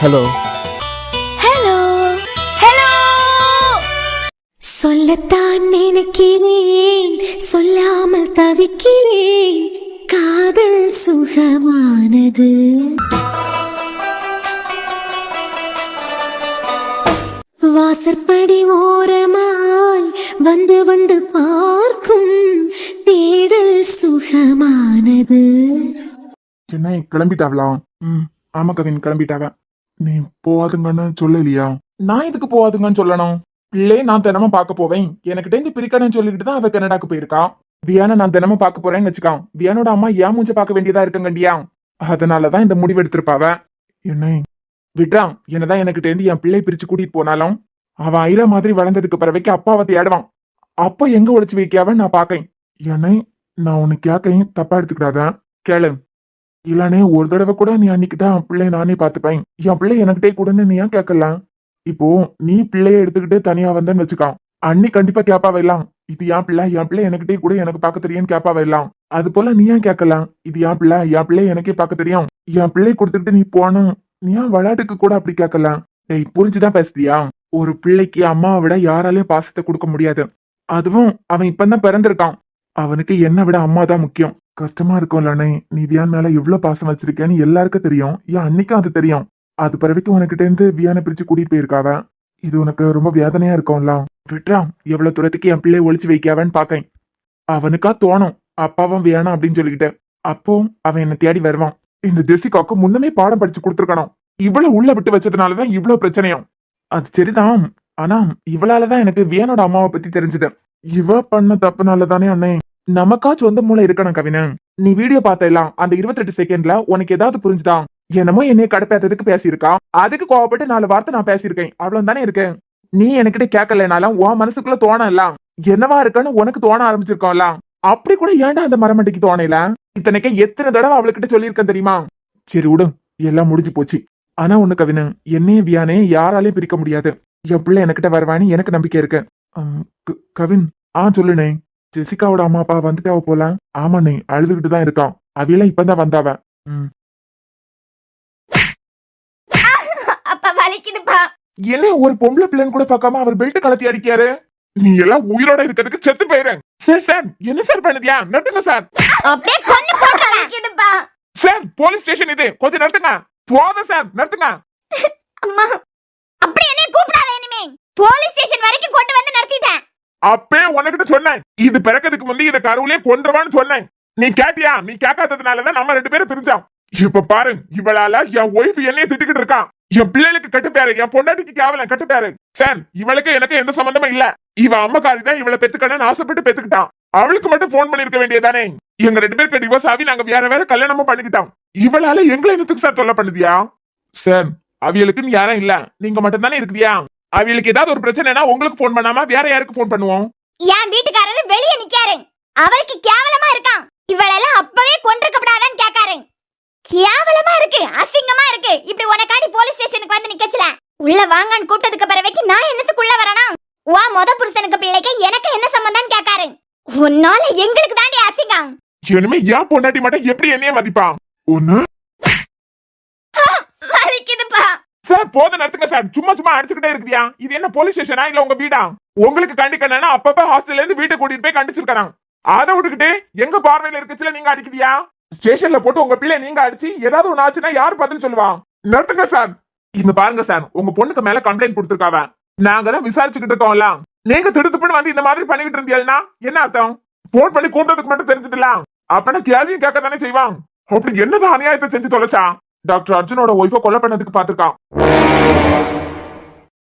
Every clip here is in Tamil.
Hello hello hello. சொல்லத்தான் நினைக்கிறேன், சொல்லாமல் தவிக்கிறேன். காதல் சுகமானது. வாசற்படி ஓரமாய் வந்து வந்து பார்க்கும் தேடல் சுகமானது. சென்னை கிளம்பிட்டாவலாம்? ஆமா கவின், கிளம்பிட்டாவ. நீ போவாதுங்கன்னு சொல்லலையா? நான் எதுக்கு போவாதுங்கன்னு சொல்லணும்? பிள்ளை நான் தினமும் பார்க்க போவேன். எனக்கிட்ட இருந்து பிரிக்கணும்னு சொல்லிக்கிட்டு தான் அவ கனடாக்கு போயிருக்கா. வியானா நான் தினமும் பார்க்க போறேன்னு வச்சுக்கான். வியானோட அம்மா ஏன் மூஞ்ச பார்க்க வேண்டியதா இருக்குங்கண்டியா? அதனாலதான் இந்த முடிவு எடுத்திருப்பாவ. என்ன விட்றான், என்னதான் எனக்கிட்ட இருந்து என் பிள்ளை பிரிச்சு கூட்டிட்டு போனாலும் அவன் ஐரா மாதிரி வளர்ந்ததுக்கு பிறவைக்கு அப்பாவை தேடுவான். அப்ப எங்க ஒழிச்சு வைக்காவ நான் பாக்கேன். என்னை நான் உனக்கு கேட்க தப்பா எடுத்துக்கிட்டாத கேளு. இல்லனே ஒரு தடவை கூட நீ அன்னிக்கிட்ட என் பிள்ளை நானே பாத்துப்பேன், என் பிள்ளை எனக்கிட்டே கூடன்னு நீ ஏன் கேட்கலாம்? இப்போ நீ பிள்ளைய எடுத்துக்கிட்டு தனியா வந்தேன்னு வச்சுக்கான், அன்னி கண்டிப்பா கேப்பா வரலாம். இது என் பிள்ளை எனக்கிட்டே கூட எனக்கு பார்க்க தெரியும்னு கேப்பா வரலாம். அது போல நீ ஏன் கேட்கலாம்? இது என் பிள்ளை எனக்கே பார்க்க தெரியும், என் பிள்ளை கொடுத்துட்டு நீ போனும். நீ ஏன் விளையாட்டுக்கு கூட அப்படி கேட்கலாம்? டேய், புரிஞ்சுதான் பேசுறியா? ஒரு பிள்ளைக்கு அம்மாவை விட யாராலையும் பாசத்தை கொடுக்க முடியாது. அதுவும் அவன் இப்பதான் பிறந்திருக்கான். அவனுக்கு என்னை விட அம்மா தான் முக்கியம். கஷ்டமா இருக்கும்லண்ணே, நீ வியான் மேல எவ்வளவு பாசம் வச்சிருக்கேன்னு எல்லாருக்கும் தெரியும். என் அன்னைக்கும் அது தெரியும். அது பிறவைக்கு உனக்கிட்ட இருந்து வியானை பிரிச்சு கூட்டிட்டு போயிருக்காவ. இது உனக்கு ரொம்ப வேதனையா இருக்கும்ல. விட்றான், எவ்வளவு தூரத்துக்கு என் பிள்ளைய ஒழிச்சு வைக்காவன்னு பாக்கேன். அவனுக்கா தோணும் அப்பாவும் வேணாம் அப்படின்னு சொல்லிக்கிட்டு. அப்போ அவன் என்ன தேடி வருவான். இந்த ஜெசிகாக்கு முன்னமே பாடம் படிச்சு கொடுத்துருக்கணும். இவ்வளவு உள்ள விட்டு வச்சதுனாலதான் இவ்வளவு பிரச்சனையும். அது சரிதான், ஆனா இவளாலதான் எனக்கு வியானோட அம்மாவை பத்தி தெரிஞ்சது. இவ பண்ண தப்புனாலதானே அண்ணே. நமக்காச்சும் சொந்த மூளை இருக்கணும் கவின. நீ வீடியோ பார்த்தலாம், அந்த 28 செகண்ட்ல உனக்கு ஏதாவது புரிஞ்சுதா? என்னமோ என்னைய கடுப்பேத்ததுக்கு பேசியிருக்கா, அதுக்கு கோவப்பட்டு 4 வார்த்தை நான் பேசியிருக்கேன், அவ்வளவு தானே இருக்கு. நீ என்கிட்ட கேட்கலனாலும் உன் மனசுக்குள்ள தோணல என்னவா இருக்குன்னு உனக்கு தோண ஆரம்பிச்சிருக்கோம்ல. அப்படி கூட ஏன்டா அந்த மரமண்டிக்கு தோணல? இத்தனைக்கு எத்தனை தடவை அவளுக்கிட்ட சொல்லியிருக்கேன் தெரியுமா? சரி விடு, எல்லாம் முடிஞ்சு போச்சு. ஆனா ஒண்ணு கவின, என்னையும் வியானே யாராலையும் பிரிக்க முடியாது. என் பிள்ளை எனக்கிட்ட வருவான்னு எனக்கு நம்பிக்கை இருக்கு. கவின், சொல்லுனே. ஜெசிகாவோட அம்மா அப்பா வந்துட்டாவ போல. ஆமாண்ணே, அழுதுகிட்டு தான் இருக்கான். அவையெல்லாம் இப்பதான் வந்தாவ. என்ன ஒரு பொம்பளை பிள்ளைன்னு கூட பார்க்காம அவர் பெல்ட் கலத்தி அடிக்காரு. நீ எல்லாம் உயிரோட இருக்கிறதுக்கு செத்து போயிரு. சார் சார், என்ன சார் பண்ணுதியா? நிறுத்துங்க சார். சார், போலீஸ் ஸ்டேஷன் இது, கொஞ்சம் நிறுத்துங்க. போதும் சார், நிறுத்துங்க. அம்மா, அப்படி என்ன கூப்பிடாத. இனிமே போலீஸ் ஸ்டேஷன் வரைக்கும் கொண்டு வந்து நிறுத்திட்டேன். அப்பே உனக்கிட்ட சொன்னேன், இது பிறக்கிறதுக்கு முந்தி இத கருவிலே கொன்றுவான்னு சொன்னேன். நீ கேட்டியா? நீ கேட்காததுனாலதான் நம்ம 2 பேரும் பிரிஞ்சோம். இப்ப பாரு, இவளால என் ஒய்ஃப் என்னைய திட்டுக்கிட்டு இருக்கான். என் பிள்ளைகளுக்கு கட்டுப்பாரு, என் பொண்டாட்டிக்கு கேவலம் கட்டுப்பாரு. சார், இவளுக்கு எனக்கு எந்த சம்பந்தமும் இல்ல. இவ அம்மாக்காரி தான் இவளை பெத்துக்கணும்னு ஆசைப்பட்டு பெத்துக்கிட்டான். அவளுக்கு மட்டும் போன் பண்ணிருக்க வேண்டியதானே? எங்க 2 பேருக்கு டிவோர்ஸ் ஆகி நாங்க வேற கல்யாணமும் பண்ணிக்கிட்டோம். இவளால எங்களை என்னத்துக்கு சார் தொல்லை பண்ணுதியா? சார், அவியலுக்குன்னு யாரும் இல்ல, நீங்க மட்டும் தானே இருக்குதியா? அவியலுக்கு ஏதாவது ஒரு பிரச்சனைனா உங்களுக்கு போன் பண்ணாம வேற யாருக்கு போன் பண்ணுவோம்? என் வீட்டுக்காரரு வெளியே நிக்காரு, அவருக்கு கேவலமா இருக்கான். இவளெல்லாம் அப்பவே கொன்றுக்கப்படாதான்னு கேட்காரு. கேவலமா இருக்கு, அசிங்கமா இருக்கு. இப்படி உனக்காடி போலீஸ் ஸ்டேஷனுக்கு வந்து நிக்கச்சல. உள்ள வாங்கன்னு கூப்பிட்டதுக்கு பிறகு நான் என்னத்துக்குள்ள வரணும்? வா, முத புருஷனுக்கு பிள்ளைக்கு எனக்கு என்ன சம்பந்தம்னு கேட்காரு. உன்னால எங்களுக்கு தாண்டி அசிங்கம். இனிமே ஏன் பொண்டாட்டி மட்டும் எப்படி என்னைய மதிப்பான்? ஒண்ணு வலிக்குதுப்பா. சார், போத நடத்துங்க சார். சும்மா அடிச்சுக்கிட்டே இருக்குதியா? இது என்ன போலீஸ் ஸ்டேஷனா இல்ல உங்க வீடா? உங்களுக்கு கண்டிக்கணும்னா அப்பப்ப ஹாஸ்டல்ல இருந்து வீட்டை கூட்டிட்டு போய் கண்டிச்சிருக்கான். அதை விட்டுக்கிட்டு எங்க பார்வையில இருக்குச்சுல நீங்க அடிக்குதியா? ஸ்டேஷன்ல போட்டு உங்க பிள்ளை நீங்க அடிச்சு ஏதாவது ஒண்ணு ஆச்சுன்னா யாரு பதில் சொல்லுவா? நடத்துங்க சார். இங்க பாருங்க சார், உங்க பொண்ணுக்கு மேல கம்ப்ளைண்ட் கொடுத்துருக்காவ. நாங்க தான் விசாரிச்சுக்கிட்டு இருக்கோம்ல. நீங்க திடுத்துப்புன்னு வந்து இந்த மாதிரி பண்ணிக்கிட்டு இருந்தீங்கன்னா என்ன அர்த்தம்? போன் பண்ணி கூப்பிட்டதுக்கு மட்டும் தெரிஞ்சதுல அப்பனா கேள்வியும் கேட்க தானே செய்வான். அப்படி என்னதான் அநியாயத்தை செஞ்சு தொலைச்சா? டாக்டர் அர்ஜுனோட ஒய்ஃபை கொலை பண்ணதுக்கு பாத்துருக்கான்.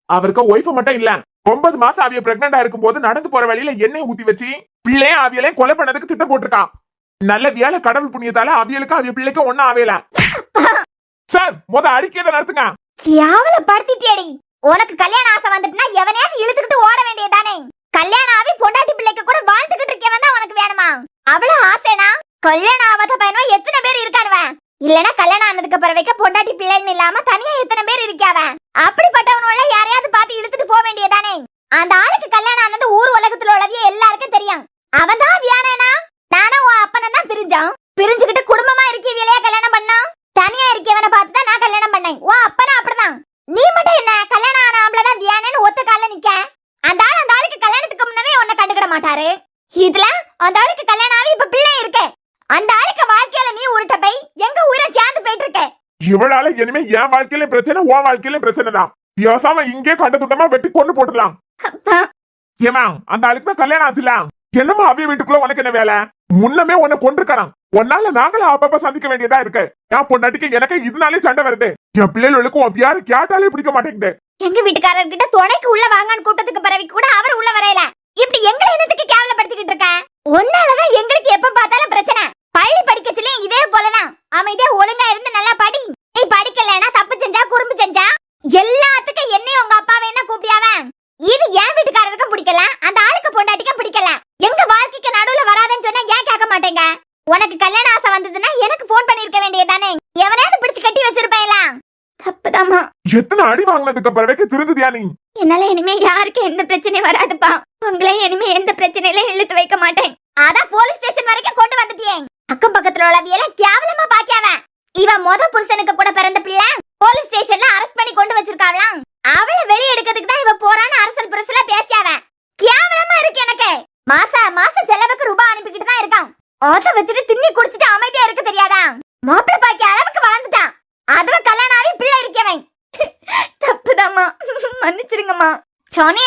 அவருக்கு ஒய்ஃபை மட்டும் இல்ல, 9 மாசம் அவிய பிரெக்னண்டா இருக்கும் போது நடந்து போற வழியில எண்ணெய் ஊத்தி வச்சு பிள்ளைய அவியலையும் கொலை பண்ணதுக்கு திட்டம் போட்டிருக்கான். நல்ல வியாழ கடவுள் புண்ணியத்தால அவியலுக்கு அவிய பிள்ளைக்கு ஒன்னும் ஆவேல. சார், முத அறிக்கையை நடத்துங்க. கேவலப்படுத்திட்டியடி. உனக்கு கல்யாண ஆசை வந்துட்டுனா எவனையாவது இழுத்துக்கிட்டு ஓட வேண்டியதானே? கல்யாணம் ஆகி பொண்டாட்டி பிள்ளைக்கு கூட வாழ்ந்துகிட்டு இருக்கவன் தான் உனக்கு வேணுமா? அவ்வளவு ஆசைனா கல்யாணம் ஆகாத பையனோ எத்தனை பேர் இருக்கானுவன்? இல்லனா கல்யாணம் ஆனதுக்கு பிறகு பொண்டாட்டி பிள்ளைன்னு இல்லாம தனியா எத்தனை பேர் இருக்காவ? அப்படிப்பட்டவனோட யாரையாவது பார்த்து இழுத்துட்டு போக வேண்டியதானே? அந்த ஆளுக்கு கல்யாணம் ஆனது ஊர் உலகத்துல உள்ளவிய எல்லாருக்கும் தெரியும். அவன் தான் வியானேனா? நானும் உன் அப்பனும் தான் பிரிஞ்சோம். பிரிஞ்சுக்கிட்டு குடும்பமா இருக்கவியலையா கல்யாணம் பண்ணோம்? தனியா இருக்கவனை பார்த்து தான் நான் கல்யாணம் பண்ணேன். உன் அப்பனா அப்படிதான். உயிரை சேர்ந்து போயிட்டு இருக்கு. இவளால இனிமே என் வாழ்க்கையிலும் பிரச்சனை, உன் வாழ்க்கையிலும் பிரச்சனை தான். பேசாம இங்கே கண்ட துண்டமா வெட்டி கொண்டு போட்டுலாம். அப்பா ஏமா அந்த ஆளுக்கு தான் கல்யாணம் ஆச்சுல, என்னமா அவிய வீட்டுக்குள்ள உனக்கு என்ன வேலை? முன்னமே உன்னை கொண்டிருக்கலாம். உன்னால நாங்களும் அப்பப்ப சந்திக்க வேண்டியதா இருக்கு. என் பொண்டாட்டிக்கு எனக்கு இதனாலே சண்டை வருது. என் பிள்ளைகளுக்கும் உன் யாரு கேட்டாலே பிடிக்க மாட்டேங்குது. எங்க வீட்டுக்காரர்கிட்ட துணைக்கு உள்ள வாங்கன்னு கூட்டத்துக்கு பிறகு கூட அவர் உள்ள வரையல. இப்படி எங்களை என்னத்துக்கு கேவலப்படுத்திக்கிட்டு இருக்க? உன்னாலதான் எங்களுக்கு எப்ப பார்த்தாலும் பிரச்சனை. பள்ளி படிக்க சொல்லி இதே போலதான். அமைதியா ஒழுங்கா இருந்து நல்லா படி. நீ படிக்கலன்னா தப்பு செஞ்சா குறும்பு செஞ்சா எல்லாத்துக்கும் என்னையும் உங்க அப்பாவை என்ன கூப்பிடியாவ? இது என் வீட்டுக்காரருக்கும் பிடிக்கல, அந்த ஆளுக்கு பொண்டாட்டிக்கும் பிடிக்கல. எங்க வாழ்க்கைக்கு நடுவுல வராதுன்னு சொன்னா ஏன் கேட்க மாட்டேங்க? உனக்கு கல்யாண ஆசை வந்ததுன்னா எனக்கு போன் பண்ணிருக்க வேண்டியதானே? எவனையாவது பிடிச்சு கட்டி வச்சிருப்பேல. தப்புதாமா. எத்தனை அடி வாங்கினதுக்கு பிறகு திருந்துதியா நீ? என்னால இனிமே யாருக்கு எந்த பிரச்சனையும் வராதுப்பா. உங்களை இனிமே எந்த பிரச்சனையில இழுத்து வைக்க மாட்டேன். அதான் போலீஸ் ஸ்டேஷன் வரைக்கும் கொண்டு வந்துட்டியே. அக்கம் பக்கத்துல உள்ளவியெல்லாம் கேவலமா பாக்கியாவ. இவ புருஷனுக்கு கூட பிறந்த பிள்ளை போலீஸ் ஸ்டேஷன்ல அரெஸ்ட் பண்ணி கொண்டு வச்சிருக்காவலாம். அவளை வெளியே எடுக்கிறதுக்கு தான் இவ போறான்னு அரசல் புரசல பேசியாவ. கேவலமா இருக்கு எனக்கு. மாச செலவுக்கு ரூபாய் அனுப்பிக்கிட்டு தான் இருக்கான். அத வச்சுட்டு திண்ணி குடிச்சிட்டு அமைதியா இருக்க தெரியாதா? மாப்பிள்ளை பாக்கி அளவுக்கு வளர்ந்துட்டான். அதுவ கல்யாணம் ஆகி பிள்ளை இருக்கவன். தப்புதாம்மா, மன்னிச்சிருங்கம்மா. சொனே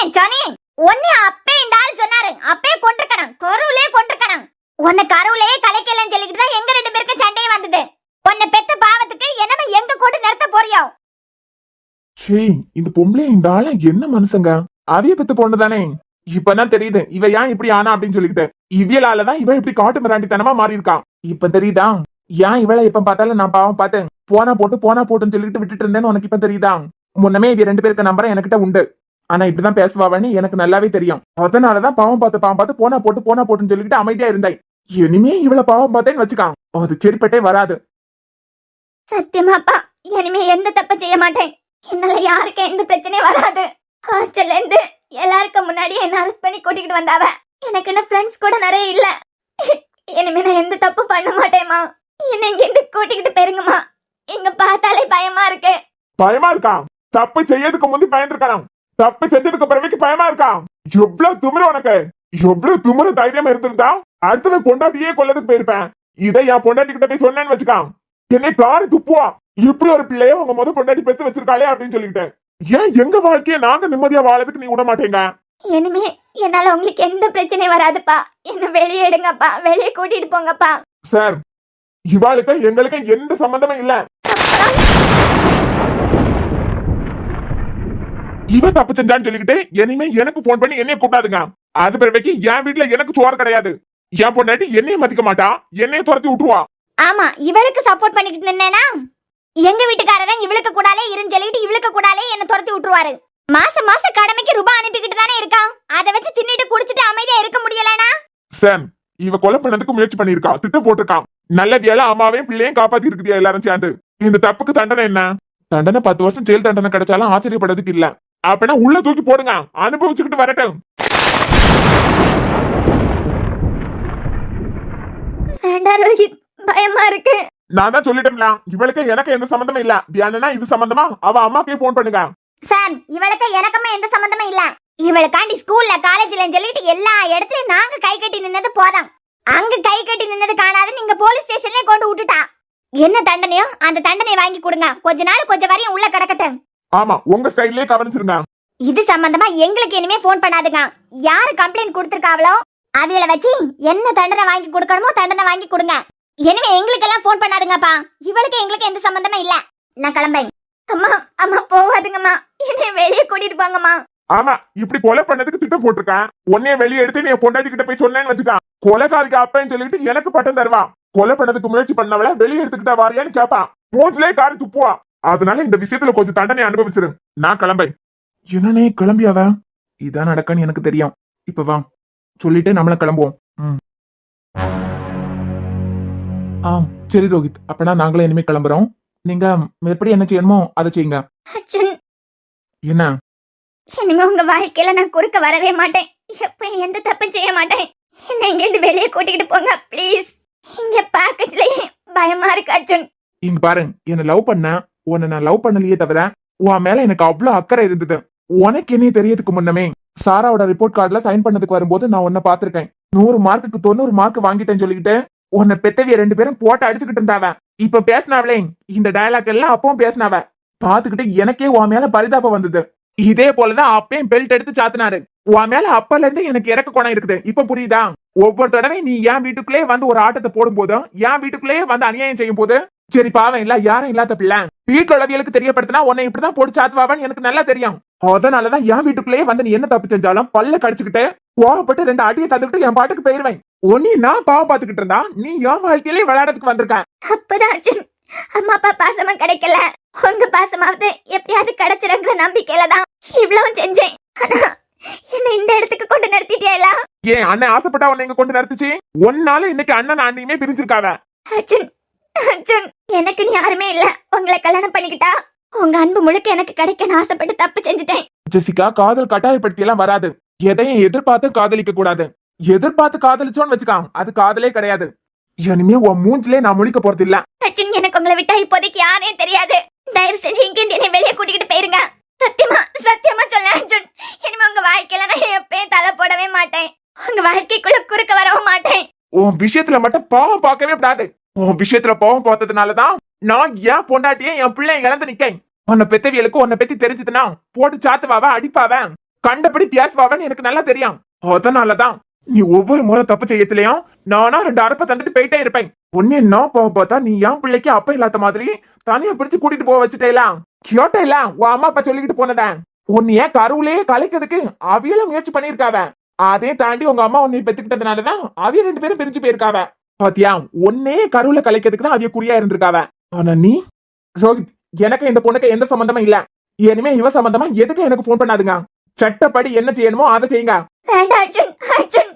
உன்னை அப்பே இந்த ஆள் சொன்னாரு. அப்பே கொண்டிருக்கணும், கருவிலே கொண்டிருக்கணும். உன்னை கருவிலே கலைக்கலன்னு சொல்லிக்கிட்டு தான் எங்க ரெண்டு பேருக்கு சண்டையே வந்தது. உன்னை பெத்த பாவத்துக்கு என்னமா எங்க கொண்டு நிறுத்த போறியோ? சே, இந்த பொம்பளை இந்த ஆள என்ன மனுஷங்க? அவிய பெத்து பொண்ணுதானே. இப்பதான் தெரியுது இவ ஏன் இப்படி ஆனா அப்படின்னு சொல்லிக்கிட்டு. இவியலாலதான் இவ இப்படி காட்டு மிராண்டித்தனமா மாறி இருக்கான். இப்ப தெரியுதா ஏன் இவளை எப்ப பார்த்தாலும் நான் பாவம் பார்த்தேன். போனா போட்டுன்னு சொல்லிட்டு விட்டுட்டு இருந்தேன்னு உனக்கு இப்ப தெரியுதா? முன்னமே இவ ரெண்டு பேருக்கு நம்பர் என்கிட்ட உண்டு. ஆனா இப்படிதான் பேசுவாவன்னு எனக்கு நல்லாவே தெரியும். அதனாலதான் பாவம் பார்த்து போனா போட்டுன்னு சொல்லிக்கிட்டு அமைதியா இருந்தாய். இனிமே இவளை பாவம் பார்த்தேன்னு வச்சுக்கான். அது சரிப்பட்டே வராது. சத்தியமாப்பா, இனிமே எந்த தப்பு செய்ய மாட்டேன். என்னால யாருக்கு எந்த பிரச்சனையும் வராது. ஹாஸ்டல்ல இருந்து எல்லாருக்கும் முன்னாடி என்ன அரெஸ்ட் பண்ணி கூட்டிக்கிட்டு வந்தாவ. எனக்கு என்ன ஃப்ரெண்ட்ஸ் கூட நிறைய இல்ல. இனிமே நான் எந்த தப்பு பண்ண மாட்டேமா. என்ன இங்க இருந்து கூட்டிக்கிட்டு போயிருங்கம்மா. இங்க பார்த்தாலே பயமா இருக்கு. பயமா இருக்கா? தப்பு செய்யறதுக்கு முந்தி பயந்துருக்கலாம். தப்பு செஞ்சதுக்கு பிறகு பயமா இருக்கா? எவ்வளவு துமுறு உனக்கு! எவ்வளவு துமுறு தைரியமா இருந்திருந்தா அடுத்தவன் பொண்டாட்டியே கொல்லதுக்கு போயிருப்பேன். இதை என் பொண்டாட்டி கிட்ட போய் சொன்னேன்னு வச்சுக்கான். என்னை காரி துப்புவா. இப்படி ஒரு பிள்ளைய உங்க பொண்டாட்டி பெத்து வச்சிருக்காளே அப்படின்னு சொல்லிக்கிட்டேன். ஏன் எங்க வாழ்க்கைய நாங்க நிம்மதியா வாழறதுக்கு நீ விட மாட்டேங்க? இனிமே என்னால உங்களுக்கு எந்த பிரச்சனையும் வராதுப்பா. என்ன வெளியே எடுங்கப்பா, வெளியே கூட்டிட்டு போங்கப்பா. சார், இவாளுக்கு எங்களுக்கு எந்த சம்பந்தமும் இல்ல. இவ தப்பு செஞ்சான்னு சொல்லிக்கிட்டு இனிமே எனக்கு போன் பண்ணி என்னைய கூப்பிடாதுங்க. அது பிறகு என் வீட்டுல எனக்கு சோறு கிடையாது. என் பொண்டாட்டி என்னைய மதிக்க மாட்டா, என்னைய துரத்தி விட்டுருவா. ஆமா, இவளுக்கு சப்போர்ட் பண்ணிக்கிட்டு நின்னேனா எங்க வீட்டுக்காரன் இவளுக்கு கூடாலே இருன்னு சொல்லிட்டு இவளுக்கு கூடாலே என்ன துரத்தி விட்டுருவாரு. மாசம் கடமைக்கு ரூபாய் அனுப்பிக்கிட்டு தானே இருக்கான். அதை வச்சு தின்னிட்டு குடிச்சிட்டு அமைதியா இருக்க முடியலனா? சார், இவ கொலை பண்ணதுக்கு முயற்சி பண்ணிருக்கா, திட்டம் போட்டிருக்கான். நல்லதியால அம்மாவையும் பிள்ளையும் காப்பாத்தி இருக்குதியா எல்லாரும் சேர்ந்து. இந்த தப்புக்கு தண்டனை என்ன? தண்டனை 10 வருஷம் ஜெயில் தண்டனை கிடைச்சாலும் ஆச்சரியப்படுறதுக்கு இல்ல. அப்பனா உள்ள தூக்கி போடுங்க, அனுபவிச்சுக்கிட்டு வரட்டும். வேண்டாம் ரோஹித், பயமா இருக்கு. நான் தான் சொல்லிட்டேன்ல, இவளுக்கு எனக்கு எந்த சம்பந்தமும் இல்ல. வேணும்னா இது சம்பந்தமா அவ அம்மாக்கே போன் பண்ணுங்க. சார், இவளுக்கு எனக்குமே எந்த சம்பந்தமும் இல்ல. இவளுக்காண்டி ஸ்கூல்ல காலேஜ்ல சொல்லிட்டு எல்லா இடத்துலயும் நாங்க கை கட்டி நின்னது போதும். அங்க கை கட்டி நின்னது காணாது நீங்க போலீஸ் ஸ்டேஷன்லயே கொண்டு விட்டுட்டா. என்ன தண்டனையோ அந்த தண்டனையை வாங்கி கொடுங்க. கொஞ்ச நாள் கொஞ்ச வரையும் உள்ள கிடக்கட்டும். ஆமா, உங்க ஸ்டைல்லே கவனிச்சிருங்க. இது சம்பந்தமா எங்களுக்கு இனிமே போன் பண்ணாதுங்க. யாரு கம்ப்ளைண்ட் கொடுத்திருக்காவளோ அவியல வச்சு என்ன தண்டனை வாங்கி கொடுக்கணுமோ தண்டனை வாங்கி கொடுங்க. இனிமே எங்களுக்கு எல்லாம் போன் பண்ணாதுங்கப்பா. இவளுக்கு எங்களுக்கு எந்த சம்பந்தமும் இல்ல. நான் கிளம்பேன். அம்மா போவாதுங்கம்மா, என்னை வெளியே கூட்டிட்டு போங்கம்மா. ஆமா, இப்படி கொலை பண்ணதுக்கு திட்டம் போட்டிருக்கேன். உன்னைய வெளியே எடுத்து நீ பொண்டாட்டி கிட்ட போய் சொன்னேன்னு வச்சுக்கான். கொலைக்காரிக்கு அப்பன்னு சொல்லிட்டு எனக்கு பட்டம் தருவா. கொலை பண்ணதுக்கு முயற்சி பண்ணவள வெளியே எடுத்துக்கிட்டா வாரியான்னு கேப்பான். மூஞ்சிலே காரி துப்புவா. அதனால இந்த விஷயத்துல கொஞ்சம் தண்டனை அனுபவிச்சிரு. நான் கிளம்பேன். என்னனே கிளம்பியாவ? இதான் நடக்கன்னு எனக்கு தெரியும். இப்ப வா, சொல்லிட்டு நம்மள கிளம்புவோம். சரி ரோஹித், அப்பனா நாங்களே இனிமே கிளம்புறோம். நீங்க மேற்படி என்ன செய்யணுமோ அதை செய்யுங்க. என்ன? இனிமே உங்க வாழ்க்கையில நான் குறுக்க வரவே மாட்டேன். எப்ப எந்த தப்பும் செய்ய மாட்டேன். என்ன இங்க இருந்து வெளியே கூட்டிக்கிட்டு போங்க ப்ளீஸ். இங்க பாக்கச்சுலயே பயமா இருக்கு அர்ஜுன். இங்க பாருங்க, என்ன லவ் பண்ண உன்னை நான் லவ் பண்ணலையே தவிர உன் மேல எனக்கு அவ்வளவு அக்கறை இருந்தது. உனக்கு என்ன தெரியறதுக்கு முன்னமே சாராவோட ரிப்போர்ட் கார்டுல சைன் பண்ணதுக்கு வரும்போது நான் உன்னை பாத்திருக்கேன். 100 மார்க்குக்கு 90 மார்க் வாங்கிட்டேன்னு சொல்லிக்கிட்டு உன்னை பெத்தவிய 2 பேரும் போட்டு அடிச்சுக்கிட்டு இருந்தாவ. இப்ப பேசினாவளே இந்த டயலாக் எல்லாம் அப்பவும் பேசினாவ பாத்துக்கிட்டு எனக்கே உன் மேல பரிதாபம் வந்தது. இதே போலதான் அப்பயும் பெல்ட் எடுத்து சாத்தினாரு. உன் மேல அப்பல இருந்து எனக்கு இறக்க குணம் இருக்குது. இப்ப புரியுதா? ஒவ்வொரு தடவை நீ என் வீட்டுக்குள்ளே வந்து ஒரு ஆட்டத்தை போடும் போதும் என் வீட்டுக்குள்ளேயே வந்து அநியாயம் செய்யும் போது சரி பாவம் இல்ல யாரும் இல்லாத பிள்ளை வீட்டுல உள்ளவியலுக்கு தெரியப்படுத்தினா உன்னை இப்படிதான் போட்டு சாத்துவான்னு எனக்கு நல்லா தெரியும். அதனாலதான் என் வீட்டுக்குள்ளேயே வந்து நீ என்ன தப்பு செஞ்சாலும் பல்ல கடிச்சுக்கிட்டு கோவப்பட்டு 2 அடியை தந்துக்கிட்டு என் பாட்டுக்கு போயிருவேன். ஒன்னி நான் பாவம் பாத்துக்கிட்டு இருந்தா நீ என் வாழ்க்கையிலேயே விளையாடத்துக்கு வந்திருக்க. அப்பதான் அர்ஜுன் அம்மா அப்பா பாசமா கிடைக்கல, உங்க பாசமாவது எப்படியாவது கிடைச்சிருங்கிற நம்பிக்கையில தான் இவ்வளவு செஞ்சேன். ஆனா என்ன இந்த இடத்துக்கு கொண்டு நிறுத்திட்டியா? ஏன் அண்ணன் ஆசைப்பட்டா உன்னை இங்க கொண்டு நடத்துச்சு? ஒன்னால இன்னைக்கு அண்ணன் அண்ணியுமே பிரிஞ்சிருக்காவ. அர்ஜுன் அர்ஜுன் எனக்குன்னு யாருமே இல்ல. உங்களை கல்யாணம் பண்ணிக்கிட்டா உங்க அன்பு முழுக்க எனக்கு கிடைக்கன்னு ஆசைப்பட்டு தப்பு செஞ்சுட்டேன். ஜெசிகா, காதல் கட்டாயப்படுத்தி எல்லாம் வராது. எதையும் எதிர்பார்த்து காதலிக்க கூடாது. எதிர்பார்த்து காதலிச்சோன்னு வச்சுக்கான் அது காதலே கிடையாது. இனிமே உன் மூஞ்சிலே நான் முழிக்க போறது இல்ல. அர்ஜுன் எனக்கு உங்களை விட்டா இப்போதைக்கு யாரையும் தெரியாது. தயவு செஞ்சு இங்க என்னை வெளியே கூட்டிக்கிட்டு போயிருங்க. சத்தியமா சத்தியமா சொல்ல அர்ஜுன், இனிமே உங்க வாழ்க்கையில நான் எப்பயும் தலை போடவே மாட்டேன். உங்க வாழ்க்கைக்குள்ள குறுக்க வரவும் மாட்டேன். உன் விஷயத்துல மட்டும் பாவம் பார்க்கவே கூடாது. உன் விஷயத்துல பாவம் பார்த்ததுனாலதான் நான் என் பொண்டாட்டியே என் பிள்ளை இழந்து நிக்கேன். உன்னை பெத்தவியலுக்கு உன்னை பத்தி தெரிஞ்சதுன்னா போட்டு சாத்துவாவ அடிப்பாவ கண்டபடி பேசுவாவன்னு எனக்கு நல்லா தெரியும். அதனாலதான் நீ ஒவ்வொரு முறை தப்பு செய்யத்திலையும் நானா 2 அரப்ப தந்துட்டு போயிட்டே இருப்பேன். ஒன்னு நான் போக பார்த்தா நீ என் பிள்ளைக்கு அப்ப இல்லாத மாதிரி தனியா பிடிச்சு கூட்டிட்டு போக வச்சுட்டேலாம். கியோட்ட இல்ல உன் அம்மா அப்பா சொல்லிக்கிட்டு போனதேன். உன்னைய கருவிலேயே கலைக்கிறதுக்கு அவியல முயற்சி பண்ணிருக்காவ. அதே தாண்டி உங்க அம்மா உன்னை பெத்துக்கிட்டதுனாலதான் அவிய 2 பேரும் பிரிஞ்சு போயிருக்காவ. பாத்தியா, ஒன்னே கருவில கலைக்கிறதுக்கு தான் அவிய குறியா இருந்திருக்காவ. ஆனா நீ ரோஹித், எனக்கு இந்த பொண்ணுக்கு எந்த சம்பந்தமும் இல்ல. இனிமே இவ சம்பந்தமா எதுக்கு எனக்கு போன் பண்ணாதுங்க. சட்டப்படி என்ன செய்யணுமோ அதை செய்யுங்க. வேண்டாம் அர்ஜுன் அர்ஜுன்,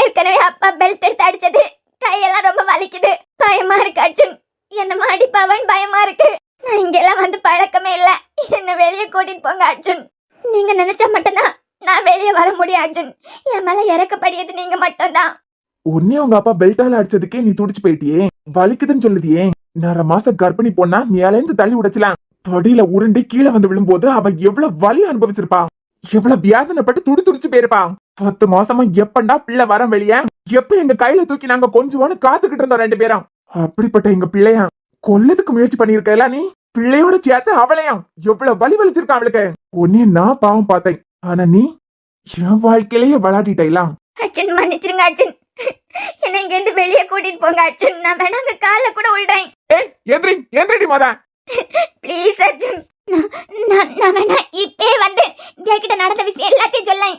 ஏற்கனவே அப்பா பெல்ட் எடுத்து அடிச்சது கையெல்லாம் ரொம்ப வலிக்குது. பயமா இருக்கு அர்ஜுன், என்ன அடிப்பாவன்னு பயமா இருக்கு. நான் இங்கெல்லாம் வந்து பழக்கமே இல்ல. என்ன வெளியே கூட்டிட்டு போங்க அர்ஜுன். நீங்க நினைச்சா மட்டும்தான் நான் வெளியே வர முடியும் அர்ஜுன். என் மேல இறக்கப்படியது நீங்க மட்டும்தான். உன்னே உங்க அப்பா பெல்ட்டால அடிச்சதுக்கே நீ துடிச்சு போயிட்டியே, வலிக்குதுன்னு சொல்லுதியே. 1.5 மாசம் கர்ப்பிணி பொண்ணா மேலேந்து தள்ளி உடைச்சலாம். தொடியில உருண்டி கீழே வந்து விழும்போது அவன் எவ்வளவு வலி அனுபவிச்சிருப்பான், எவ்வளவு வியாதனைப்பட்டு துடிச்சு போயிருப்பான். 10 மாசமா எப்பண்டா பிள்ளை வர வெளியே, எப்ப எங்க கையில தூக்கி நாங்க கொஞ்சோன்னு காத்துக்கிட்டு இருந்தோம் 2 பேரும். அப்படிப்பட்ட எங்க பிள்ளையா கொல்லதுக்கு முயற்சி பண்ணிருக்கல நீ. பிள்ளையோட சேர்த்து அவளையும் எவ்வளவு வலி வலிச்சிருக்கான் அவளுக்கு. உன்னே நான் பாவம் பார்த்தேன். ஆனா நீ என் வாழ்க்கையிலேயே விளையாடிட்டலாம். அர்ஜுன் மன்னிச்சிருங்க அர்ஜுன், என்ன இங்க இருந்து வெளியே கூட்டிட்டு போங்க அர்ஜுன். நான் வேணா அங்க கால கூட விழுறேன். ஏய் எந்திரி மதா, ப்ளீஸ் அர்ஜுன். நான் வேணா இப்பே வந்து கிட்ட நடந்த விஷயம் எல்லாத்தையும் சொல்லேன்.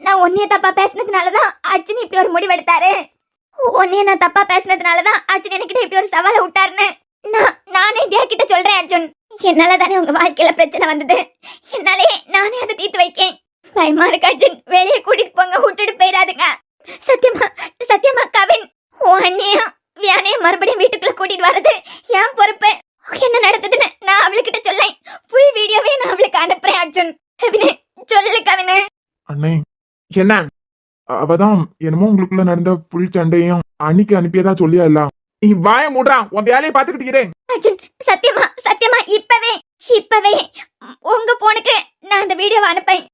நான் உன்னைய தப்பா பேசினதுனாலதான் அர்ஜுன் இப்படி ஒரு முடிவெடுத்தாரு. உன்னைய நான் தப்பா பேசினதுனாலதான் அர்ஜுன் என்கிட்ட இப்படி ஒரு சவாலை விட்டாருன்னு நானே கிட்ட சொல்றேன் அர்ஜுன். என்னால தானே உங்க வாழ்க்கையில பிரச்சனை வந்தது. என்னாலே நானே அதை தீர்த்து வைக்கேன். பயமா இருக்கு அர்ஜுன், வெளியே கூட்டிட்டு போங்க, விட்டுட்டு போயிடாதுங்க. சத்தியமா கவின் உன் அண்ணியும் வியானையும் மறுபடியும் வீட்டுக்குள்ள கூட்டிட்டு வர்றது என் பொறுப்பு. என்ன நடந்ததுன்னு நான் அவளுக்கிட்ட சொல்லேன். ஃபுல் வீடியோவே நான் அவளுக்கு அனுப்புறேன் அர்ஜுன். கவினே சொல்லு கவினே. அண்ணே என்ன அவதான் என்னமோ உங்களுக்குள்ள நடந்த ஃபுல் சண்டையும் அன்னைக்கு அனுப்பியதா சொல்லியா இல்ல. நீ வாய மூடுறா, உன் வேலையை பாத்துக்கிட்டு அர்ஜுன். சத்தியமா இப்பவே உங்க போனுக்கு நான் அந்த வீடியோவை அனுப்பேன்.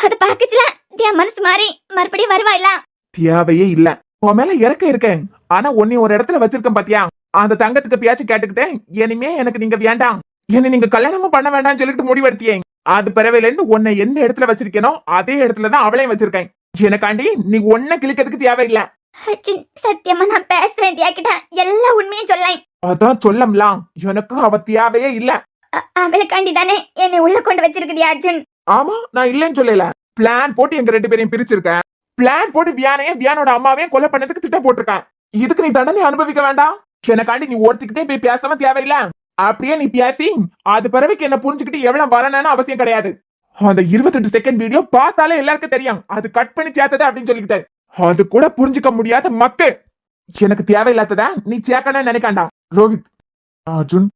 அத பாக்கச்சுல என் மனசு மாறி மறுபடியும் வருவா இல்ல. தேவையே இல்ல, உன் மேல இறக்க இருக்கேன். ஆனா உன்னை ஒரு இடத்துல வச்சிருக்கேன் பாத்தியா, அந்த தங்கத்துக்கு பேச்சு கேட்டுக்கிட்டேன். இனிமே எனக்கு நீங்க வேண்டாம், என்ன நீங்க கல்யாணமும் பண்ண வேண்டாம்னு சொல்லிட்டு முடிவெடுத்தியே. அது பிறவையில இருந்து உன்னை எந்த இடத்துல வச்சிருக்கேனோ அதே இடத்துலதான் அவளையும் வச்சிருக்கேன். எனக்காண்டி நீ ஒன்ன கிழிக்கிறதுக்கு தேவையில்லை. அர்ஜுன் சத்தியமா நான் பேசுறேன் கிட்ட எல்லா உண்மையும் சொல்லேன். அதான் சொல்லலாம், எனக்கு அவ தேவையே இல்ல. அவளுக்காண்டி தானே என்னை உள்ள கொண்டு வச்சிருக்குது அர்ஜுன். ஆமா, நான் இல்லன்னு சொல்லல. பிளான் போட்டு எங்க 2 பேரையும் பிரிச்சிருக்கேன். பிளான் போட்டு வியானோட அம்மாவையும் கொலை பண்ணதுக்கு திட்டம் போட்டிருக்கேன். இதுக்கு நீ தண்டனை அனுபவிக்க வேண்டாம். எனக்காண்டி நீ ஓர்த்திக்கிட்டே போய் பேசாம தேவையில்ல. அப்படியே நீ பேசி அது பிறவைக்கு என்ன புரிஞ்சுக்கிட்டு எவ்வளவு வரணும்னு அவசியம் கிடையாது. அந்த 28 செகண்ட் வீடியோ பார்த்தாலே எல்லாருக்கும் தெரியும் அது கட் பண்ணி சேர்த்தது அப்படின்னு சொல்லிக்கிட்டேன். அது கூட புரிஞ்சுக்க முடியாத மக்கு எனக்கு தேவையில்லாததா நீ சேர்க்கணும்னு நினைக்காண்டா. ரோஹித், அர்ஜுன்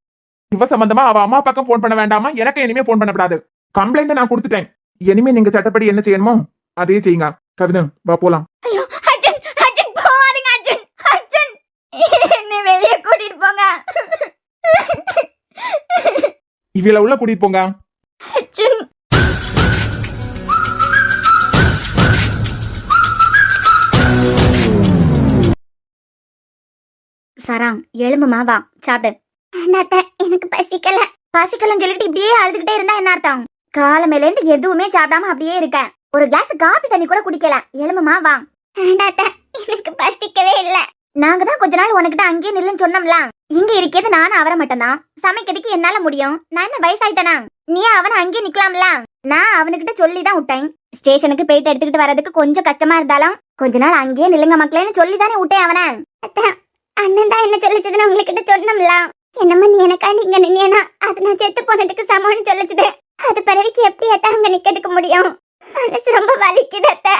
இவ சம்பந்தமா அவ அம்மா பக்கம் போன் பண்ண வேண்டாமா, எனக்கு இனிமே போன் பண்ணக்கூடாது. கம்ப்ளைண்ட் நான் கொடுத்துட்டேன். இனிமே நீங்க சட்டப்படி என்ன செய்யணுமோ அதே செய்யுங்க. கவினு வா போலாம். அர்ஜுன் போவாதீங்க அர்ஜுன். அர்ஜுன் என்ன வெளியே கூட்டிட்டு போங்க. இவள உள்ள கூட்டிட்டு போங்க. அர்ஜுன் சரா எலும்புமா வா சாப்பிடு. அண்ணாத்த எனக்கு பசிக்கல. பசிக்கலன்னு சொல்லிட்டு இப்படியே அழுதுகிட்டே இருந்தா என்ன அர்த்தம்? காலமையில இருந்து எதுவுமே சாப்பிடாம அப்படியே இருக்க. ஒரு கிளாஸ் காபி தண்ணி கூட குடிக்கல. எலும்புமா வா. அண்ணாத்த எனக்கு பசிக்கவே இல்ல. நாங்க தான் கொஞ்ச நாள் உனக்கிட்ட அங்கேயே நில்லுன்னு சொன்னோம்ல. இங்க இருக்கிறது நானும் அவரை மட்டும்தான். சமைக்கிறதுக்கு என்னால முடியும். நான் என்ன வயசாயிட்டனா? நீ அவனை அங்கேயே நிக்கலாம்ல. நான் அவனுக்கிட்ட சொல்லிதான் விட்டேன். ஸ்டேஷனுக்கு போயிட்டு எடுத்துக்கிட்டு வர்றதுக்கு கொஞ்சம் கஷ்டமா இருந்தாலும் கொஞ்ச நாள் அங்கேயே நில்லுங்க மக்களேன்னு சொல்லிதானே விட்டேன் அவனை. அண்ணன் தான் என்ன சொல்லிச்சதுன்னு உங்ககிட்ட சொன்னோம்ல. என்னம்மா நீ எனக்காண்டி இங்க நின்னா அது நான் செத்து போனதுக்கு சமம்னு சொல்லிச்சுது. அது பிறவிக்கு எப்படி அத்த அங்க நிக்கிறதுக்கு முடியும்? மனசு ரொம்ப வலிக்குது அத்த.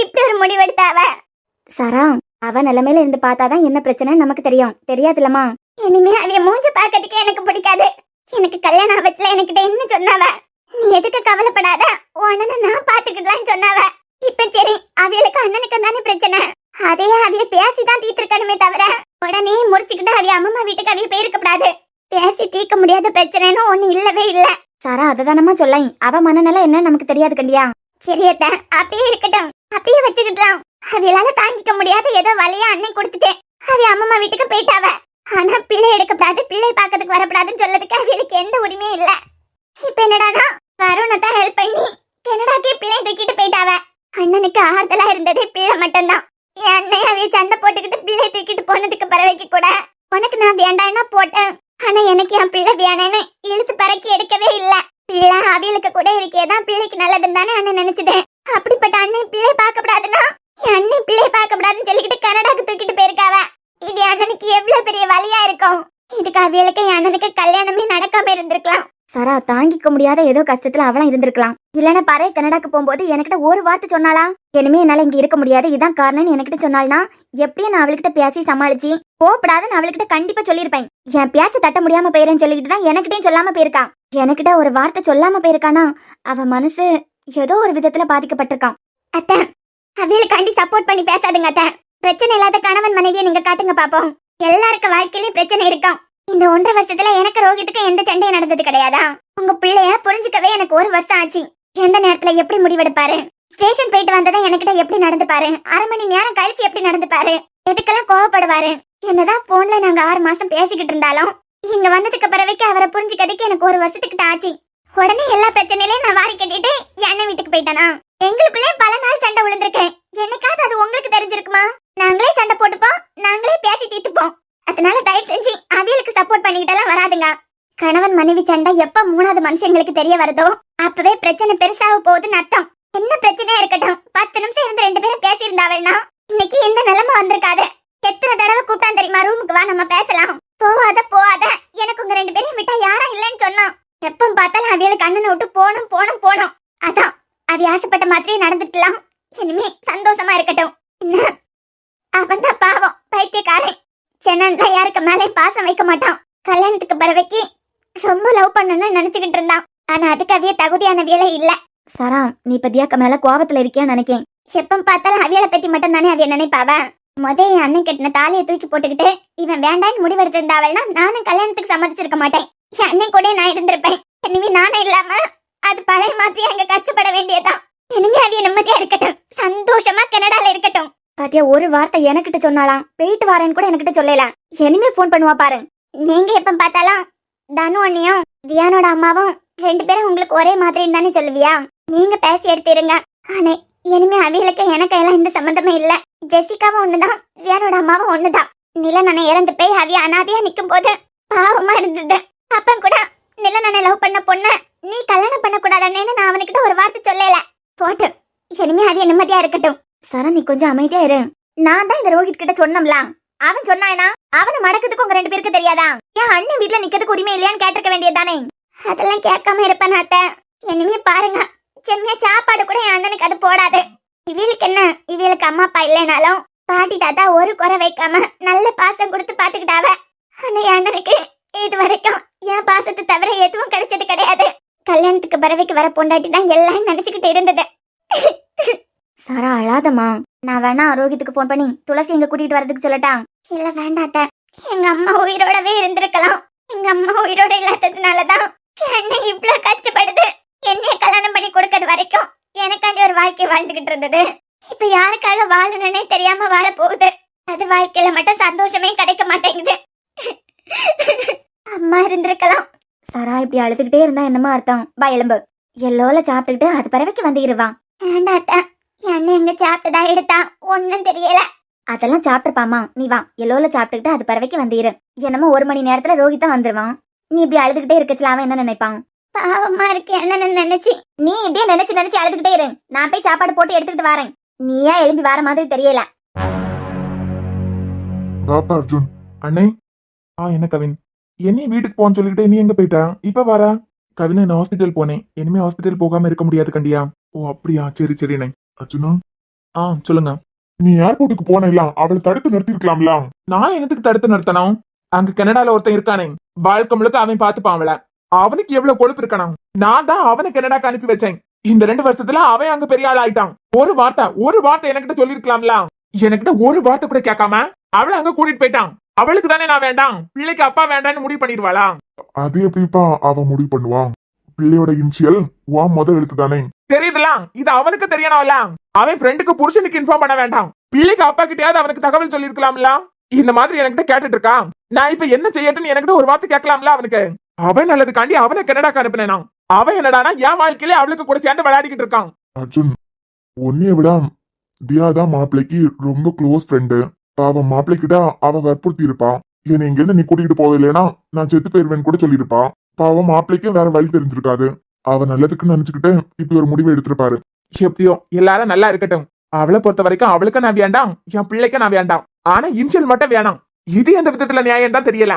இப்படி ஒரு முடிவெடுத்தாவ. சரா அவ நிலைமையில இருந்து பார்த்தாதான் என்ன பிரச்சனைன்னு நமக்கு தெரியும். தெரியாதுல்லம்மா. இனிமே அவைய மூஞ்ச பாக்கிறதுக்கே எனக்கு பிடிக்காது. எனக்கு கல்யாணம் ஆபத்துல என்கிட்ட என்ன சொன்னாவ? நீ எதுக்கு கவலைப்படாத, உடனே நான் பாத்துக்கிட்டலான்னு சொன்னாவ. இப்ப சரி அவியலுக்கு அண்ணனுக்கு தானே பிரச்சனை. அதையே அவைய பேசிதான் தீர்த்திருக்கணுமே தவிர உடனே முடிச்சுக்கிட்டு அவைய அம்மா வீட்டுக்கு அவைய போயிருக்கப்படாது. பேசி தீர்க்க முடியாத பிரச்சனைன்னு ஒண்ணு இல்லவே இல்ல. சரா அததானமா சொல்ல. அவ மனநல என்ன நமக்கு தெரியாது கண்டியா. சரியத்த அப்படியே இருக்கட்டும், அப்படியே வச்சுக்கிட்டலாம். அவையால தாங்கிக்க முடியாத ஏதோ வழியா அன்னை கொடுத்துட்டேன். அவைய அம்மா வீட்டுக்கு போயிட்டாவ. ஆனா பிள்ளை எடுக்கப்படாது, பிள்ளை பாக்கிறதுக்கு வரப்படாதுன்னு சொல்லதுக்கு அவைகளுக்கு எந்த உரிமையும் இல்ல. இப்ப என்னடானா வருணத்தான் ஹெல்ப் பண்ணி கனடாக்கே பிள்ளை தூக்கிட்டு போயிட்டாவ. அண்ணனுக்கு ஆறுதலா இருந்தது பிள்ளை மட்டும்தான். என் அண்ணன் அவைய சண்டை போட்டுக்கிட்டு பிள்ளை தூக்கிட்டு போனதுக்கு பறவைக்கு கூட உனக்கு நான் வேண்டாம்னா போட்டேன். ஆனா எனக்கு என் பிள்ளை வேணும்னு இழுத்து பறக்கி எடுக்கவே இல்ல. பிள்ளை அவியலுக்கு கூட இருக்கேதான் பிள்ளைக்கு நல்லதுன்னு தானே அண்ணன் நினைச்சதேன். அப்படிப்பட்ட அண்ணன் பிள்ளை பார்க்கப்படாதுன்னா என் அண்ணன் பிள்ளை பார்க்கப்படாதுன்னு சொல்லிக்கிட்டு கனடாக்கு தூக்கிட்டு போயிருக்காவ. இது அண்ணனுக்கு எவ்வளவு பெரிய வலியா இருக்கும். இதுக்கு அவியலுக்கு என் அண்ணனுக்கு கல்யாணமே நடக்காம இருந்திருக்கலாம். சரா தாங்கிக்க முடியாத ஏதோ கஷ்டத்துல அவளும் இருந்திருக்கலாம். இல்லன்னா பாரு கனடாக்கு போகும்போது என்கிட்ட ஒரு வார்த்தை சொன்னாளா? இனிமே என்னால இங்க இருக்க முடியாது, இதான் காரணம்னு என்கிட்ட சொன்னாள்னா எப்படியும் நான் அவள்கிட்ட பேசி சமாளிச்சு போப்படாதுன்னு அவள்கிட்ட கண்டிப்பா சொல்லியிருப்பேன். என் பேச்ச தட்ட முடியாம போயிருன்னு சொல்லிக்கிட்டு தான் எனக்கிட்டையும் சொல்லாம போயிருக்கான். எனக்கிட்ட ஒரு வார்த்தை சொல்லாம போயிருக்கானா அவ மனசு ஏதோ ஒரு விதத்துல பாதிக்கப்பட்டிருக்கான். அத்த அவியலுக்காண்டி சப்போர்ட் பண்ணி பேசாதுங்க அத்த. பிரச்சனை இல்லாத கணவன் மனைவியை நீங்க காட்டுங்க பாப்போம். எல்லாருக்கும் வாழ்க்கையிலயும் பிரச்சனை இருக்கும். இந்த 1.5 வருஷத்துல எனக்கு ரோகித்துக்கு எந்த சண்டையும் நடந்தது கிடையாதா? உங்க பிள்ளைய புரிஞ்சுக்கவே எனக்கு 1 வருஷம் ஆச்சு. எந்த நேரத்துல எப்படி முடிவெடுப்பாரு? ஸ்டேஷன் போயிட்டு வந்ததை என்கிட்ட எப்படி நடந்துப்பாரு? 1/2 மணி நேரம் கழிச்சு எப்படி நடந்துப்பாரு? எதுக்கெல்லாம் கோவப்படுவாரு? என்னதான் போன்ல நாங்க 6 மாசம் பேசிக்கிட்டு இருந்தாலும் இங்க வந்ததுக்கு பிறவைக்கு அவரை புரிஞ்சுக்கிறதுக்கு எனக்கு 1 வருஷத்துக்கிட்ட ஆச்சு. உடனே எல்லா பிரச்சனையிலையும் நான் வாரி கட்டிட்டு எண்ணெய் வீட்டுக்கு போயிட்டானா? எங்களுக்குள்ளே பல நாள் சண்டை விழுந்திருக்கேன். என்னைக்காவது அது உங்களுக்கு தெரிஞ்சிருக்குமா? நாங்களே சண்டை போட்டுப்போம், நாங்களே பேசி தீர்த்துப்போம். அதனால தயவு செஞ்சு அவியலுக்கு சப்போர்ட் பண்ணிக்கிட்டெல்லாம் வராதுங்க. கணவன் மனைவி சண்டை எப்ப 3வது மனுஷங்களுக்கு தெரிய வருதோ அப்பவே பிரச்சனை பெருசாக போகுதுன்னு அர்த்தம். என்ன பிரச்சனையா இருக்கட்டும், 10 நிமிஷம் இருந்து 2 பேரும் பேசி இருந்தாவள்னா இன்னைக்கு எந்த நிலைமை வந்திருக்காது. எத்தனை தடவை கூட்டான் தெரியுமா ரூமுக்கு வா நம்ம பேசலாம். போவாத எனக்கு உங்க 2 பேரையும் விட்டா யாரும் இல்லைன்னு சொன்னான். எப்ப பார்த்தாலும் அவியலுக்கு அண்ணனை விட்டு போணும். அதான் அது ஆசைப்பட்ட மாதிரியே நடந்துட்டலாம். இனிமே சந்தோஷமா இருக்கட்டும். அவன் தான் பாவம் பைத்தியக்காரன். சென்னன்ல யாருக்கு மேலே பாசம் வைக்க மாட்டான். கல்யாணத்துக்கு பிறவைக்கு ரொம்ப லவ் பண்ணணும்னு நினைச்சுக்கிட்டு இருந்தான். ஆனா அதுக்கு அவிய தகுதியான வேலை இல்ல. சரா நீ பத்தியாக்க மேல கோவத்துல இருக்கியான்னு நினைக்கேன். எப்ப பார்த்தாலும் அவியலை பத்தி மட்டும் தானே அவிய நினைப்பாவ. என் அண்ணன் கட்டின தாலியை தூக்கி போட்டுக்கிட்டு இவன் வேண்டான்னு முடிவெடுத்திருந்தாவள்னா நானும் கல்யாணத்துக்கு சம்மதிச்சிருக்க மாட்டேன். என் அண்ணன் கூட நான் இருந்திருப்பேன். இனிமே நானே இல்லாம அது பழைய மாதிரி அங்க கஷ்டப்பட வேண்டியதான். இனிமே அவிய நிம்மதியா இருக்கட்டும், சந்தோஷமா கனடால இருக்கட்டும். பாத்தியா ஒரு வார்த்தை எனக்கிட்ட சொன்னாலாம். போயிட்டு வரேன்னு கூட எனக்கிட்ட சொல்லல. இனிமே போன் பண்ணுவா பாரு. நீங்க எப்ப பார்த்தாலும் தனு அண்ணியும் தியானோட அம்மாவும் 2 பேரும் உங்களுக்கு ஒரே மாதிரி தானே சொல்லுவியா? நீங்க பேசி எடுத்துருங்க. ஆனா இனிமே அவிகளுக்கு எனக்கு எல்லாம் இந்த சம்பந்தமே இல்ல. ஜெசிகாவும் ஒண்ணுதான், தியானோட அம்மாவும் ஒண்ணுதான். நிலநனை இறந்து போய் அவிய அனாதையா நிக்கும் போது பாவமா இருந்தது. அப்ப கூட நிலநனை லவ் பண்ண பொண்ணு நீ கல்யாணம் பண்ண கூடாதுன்னு நான் அவனுக்கிட்ட ஒரு வார்த்தை சொல்லல. போட்டு இனிமே அவிய நிம்மதியா இருக்கட்டும். சரா நீ கொஞ்சம் அமைதியா இரு. நான் தான் இந்த ரோஹித் கிட்ட சொன்னோம்ல. அவன் சொன்னானா அவனை மடக்கிறதுக்கு உங்க 2 பேருக்கு தெரியாதா? என் அண்ணன் வீட்டுல நிக்கிறதுக்கு உரிமை இல்லையான்னு கேட்டிருக்க வேண்டியதானே. அதெல்லாம் கேட்காம இருப்பேன் அத்த. இனிமே பாருங்க செம்மையா சாப்பாடு கூட என் அண்ணனுக்கு அது போடாது. இவளுக்கு என்ன, இவளுக்கு அம்மா அப்பா இல்லைனாலும் பாட்டி தாத்தா ஒரு குறை வைக்காம நல்ல பாசம் கொடுத்து பாத்துக்கிட்டாவ. ஆனா என் அண்ணனுக்கு இது வரைக்கும் என் பாசத்தை தவிர எதுவும் கிடைச்சது கிடையாது. கல்யாணத்துக்கு பறவைக்கு வர பொண்டாட்டி தான் எல்லாம் நினைச்சுக்கிட்டு இருந்தது. சாரா அழாதம்மா. நான் வேணா ரோஹித்துக்கு போன் பண்ணி துளசி எங்க கூட்டிட்டு வரதுக்கு சொல்லட்டா? இல்ல வேண்டாட்ட. எங்க அம்மா உயிரோடவே இருந்திருக்கலாம். எங்க அம்மா உயிரோட இல்லாததுனாலதான் என்னை இவ்வளவு கஷ்டப்படுது. என்னைய கல்யாணம் பண்ணி கொடுக்கறது வரைக்கும் எனக்காண்டி ஒரு வாழ்க்கை வாழ்ந்துகிட்டு இருந்தது. இப்ப யாருக்காக வாழணும்னே தெரியாம வாழ போகுது. அது வாழ்க்கையில மட்டும் சந்தோஷமே கிடைக்க மாட்டேங்குது. அம்மா இருந்திருக்கலாம். சரா இப்படி அழுதுகிட்டே இருந்தா என்னமா அர்த்தம்? வா எலும்பு. எல்லோல சாப்பிட்டுக்கிட்டு அது பறவைக்கு வந்து இருவான். ஏண்டாத்தா என்ன எங்க சாப்பிட்டுதா எடுத்தா ஒன்னும் தெரியல. அதெல்லாம் சாப்பிட்டுப்பாமா, நீ வா. எல்லோல சாப்பிட்டுக்கிட்டு அது பறவைக்கு வந்து இரு. என்னமோ 1 மணி நேரத்துல ரோஹித் தான் வந்துருவான். நீ இப்படி அழுதுகிட்டே இருக்கச்சுல அவன் என்ன நினைப்பான்? பாவமா இருக்கு என்ன நினைச்சு. நீ இப்படியே நினைச்சு அழுதுகிட்டே இரு. நான் போய் சாப்பாடு போட்டு எடுத்துக்கிட்டு வரேன். நீ ஏன் எழுப்பி வர மாதிரி தெரியல. பாப்பா அர்ஜுன். அண்ணே. என்ன கவின், என்னையும் வீட்டுக்கு போன்னு சொல்லிக்கிட்டே நீ எங்க போயிட்டா? இப்ப வாரா? கவின், நான் ஹாஸ்பிட்டல் போனேன். இனிமே ஹாஸ்பிட்டல் போகாம இருக்க முடியாது கண்டியா? ஓ அப்படியா, சரி சரிண்ணே. அர்ஜுனா. சொல்லுங்க. நீ ஏர்போர்ட்டுக்கு போனல, அவளை தடுத்து நிறுத்தி இருக்கலாம்ல. நான் என்னத்துக்கு தடுத்து நிறுத்தணும்? அங்க கனடால ஒருத்தன் இருக்கானே, வாழ்க்கை முழுக்க அவன் பாத்துப்பான் அவளை. அவனுக்கு எவ்வளவு கொழுப்பு இருக்கணும். நான் தான் அவனை கனடாக்கு அனுப்பி வச்சேன். இந்த 2 வருஷத்துல அவன் அங்க பெரிய ஆள் ஆயிட்டான். ஒரு வார்த்தை என்கிட்ட சொல்லிருக்கலாம்ல. என்கிட்ட ஒரு வார்த்தை கூட கேட்காம அவளை அங்க கூட்டிட்டு போயிட்டான். அவளுக்கு தானே நான் வேண்டாம், பிள்ளைக்கு அப்பா வேண்டாம்னு முடிவு பண்ணிடுவாளா? அது எப்படிப்பா அவன் முடிவு பண்ணுவான்? பிள்ளையோட இனிஷியல் முதல் எழுத்து தானே. தெரியுதுல, இது அவனுக்கு தெரியணும்ல. அவன் ஃப்ரெண்டுக்கு புருஷனுக்கு இன்ஃபார்ம் பண்ண வேண்டாம். பிள்ளைக்கு அப்பா கிட்டயாவது அவனுக்கு தகவல் சொல்லிருக்கலாம்ல. இந்த மாதிரி என்கிட்ட கேட்டுட்டு இருக்கான். நான் இப்ப என்ன செய்யட்டுன்னு என்கிட்ட ஒரு வார்த்தை கேட்கலாம்ல அவனுக்கு. அவன் நல்லதுக்காண்டி அவனை கனடாக்கு அனுப்பினேன். அவன் என்னடானா என் வாழ்க்கையில அவளுக்கு கூட சேர்ந்து விளையாடிக்கிட்டு இருக்கான். அர்ஜுன், உன்னைய விட தியாதான் மாப்பிள்ளைக்கு ரொம்ப க்ளோஸ் ஃப்ரெண்டு. பாவம் மாப்பிள்ளைக்கிட்ட அவ வற்புறுத்தி இருப்பா. என்னை இங்கிருந்து நீ கூட்டிகிட்டு போகலைன்னா நான் செத்து போயிருவேன்னு கூட சொல்லியிருப்பா. பாவம் மாப்பிள்ளைக்கு வேற வழி தெரிஞ்சிருக்காது. அவ நல்லதுக்குன்னு நினைச்சுக்கிட்டு இப்படி ஒரு முடிவை எடுத்திருப்பாரு. எப்படியோ எல்லாரும் நல்லா இருக்கட்டும். அவளை பொறுத்த வரைக்கும் அவளுக்கு நான் வேண்டாம், என் பிள்ளைக்கு நான் வேண்டாம். ஆனா இன்ஷியல் மட்டும் வேணாம். இது எந்த விதத்துல நியாயம் தான் தெரியல.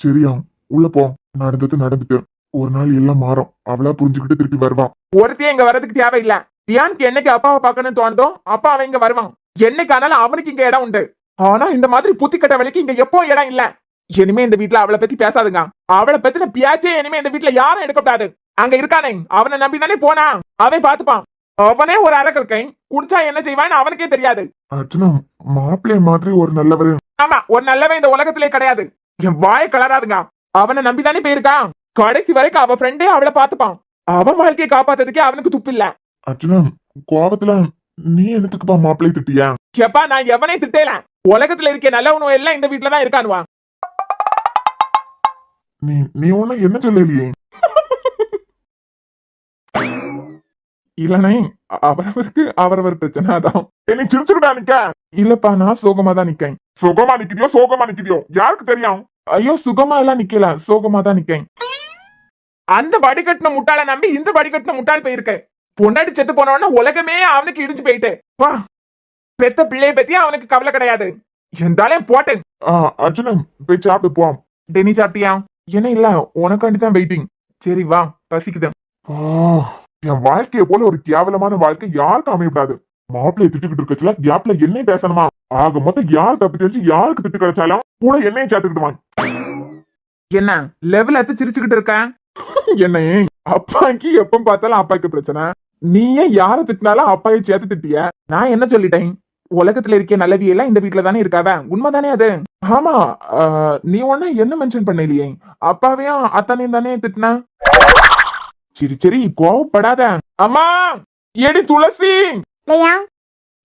சரியா, உள்ள போ. நடந்துட்டு ஒரு நாள் எல்லாம் மாறும். அவளா புரிஞ்சுக்கிட்டு திருப்பி வருவான். ஒருத்தையும் இங்க வர்றதுக்கு தேவையில்லை. தியானுக்கு என்னைக்கு அப்பாவை பார்க்கணும்னு தோணுதோ அப்பா அவன் இங்க வருவான். என்னைக்கு ஆனாலும் அவனுக்கு இங்க இடம் உண்டு. ஆனா இந்த மாதிரி புத்தி கட்ட வழிக்கு இங்க எப்போ இடம் இல்ல. இனிமே இந்த வீட்டுல அவளை பத்தி பேசாதுங்க. அவளை பத்தின பியாச்சே இனிமே இந்த வீட்டுல யாரும் எடுக்கப்படாது. அங்க இருக்கானே அவனை நம்பி தானே போனா, அவன் பாத்துப்பான். அவனே ஒரு அரக்கை குடிச்சா என்ன செய்வான்னு அவனுக்கே தெரியாது. அர்ஜுனா, மாப்பிள்ளை மாதிரி ஒரு நல்லவர். ஆமா, ஒரு நல்லவன் இந்த உலகத்திலே கிடையாது. என் வாயை கலராதுங்க. அவனை நம்பிதானே போயிருக்கான். கடைசி வரைக்கும் அவ ஃப்ரெண்டே அவளை பாத்துப்பான். அவன் வாழ்க்கையை காப்பாத்துறதுக்கே அவனுக்கு துப்பு இல்ல. அர்ஜுனா, கோபத்துல நீ என்னத்துக்குப்பா மாப்பிள்ளை திட்டியா? எப்பா, நான் எவனே திட்டேல. உலகத்துல இருக்க நல்லவனும் எல்லாம் இந்த வீட்டுலதான் இருக்கானுவா. நீ ஒண்ணு என்ன சொல்லலையே? இல்லனே, அவரவர் பிரச்சனை அதான். என்ன சிரிச்சுக்கிட்டா நிக்க? இல்லப்பா, நான் சோகமா தான் நிக்கேன். சோகமா நிக்கிறியோ யாருக்கு தெரியும்? ஐயோ, சுகமா எல்லாம் நிக்கல, சோகமா தான் நிக்கேன். அந்த வடிகட்டின முட்டாள நம்பி இந்த வடிகட்டின முட்டாள் போயிருக்க. பொண்டாட்டி செத்து போனவன உலகமே அவனுக்கு இடிஞ்சு போயிட்டு. வா, பெத்த பிள்ளைய பத்தி அவனுக்கு கவலை கிடையாது. இருந்தாலும் போட்டேன். அர்ஜுனன் போய் சாப்பிட்டு போம். டெனி சாப்பிட்டியா? என்ன இல்ல, உனக்காண்டி தான் வெயிட்டிங். சரி வா, பசிக்குது. என் வாழ்க்கைய போல ஒரு கேவலமான வாழ்க்கை யாருக்கு அமையப்படாது. மாப்பிள்ளைய திட்டுக்கிட்டு இருக்கச்சுல கேப்ல என்னையும் பேசணுமா? ஆக மொத்தம் யார் தப்பு தெரிஞ்சு யாருக்கு திட்டு கிடைச்சாலும் கூட என்னையும் சேர்த்துக்கிட்டுவான். என்ன லெவல் எடுத்து சிரிச்சுக்கிட்டு இருக்க? என்ன அப்பாக்கு எப்ப பார்த்தாலும் அப்பாக்கு பிரச்சனை. நீ ஏன் யார திட்டினாலும் அப்பாயை சேர்த்து திட்டிய? நான் என்ன சொல்லிட்டேன்? உலகத்துல இருக்க நல்லவியெல்லாம் இந்த வீட்டுல தானே இருக்காவ. உண்மைதானே அது? ஆமா, நீ ஒண்ணு என்ன மென்ஷன் பண்ணலையே. அப்பாவையும் அத்தானையும் தானே திட்டின. சரி கோவப்படாத. அம்மா, எடி துளசி.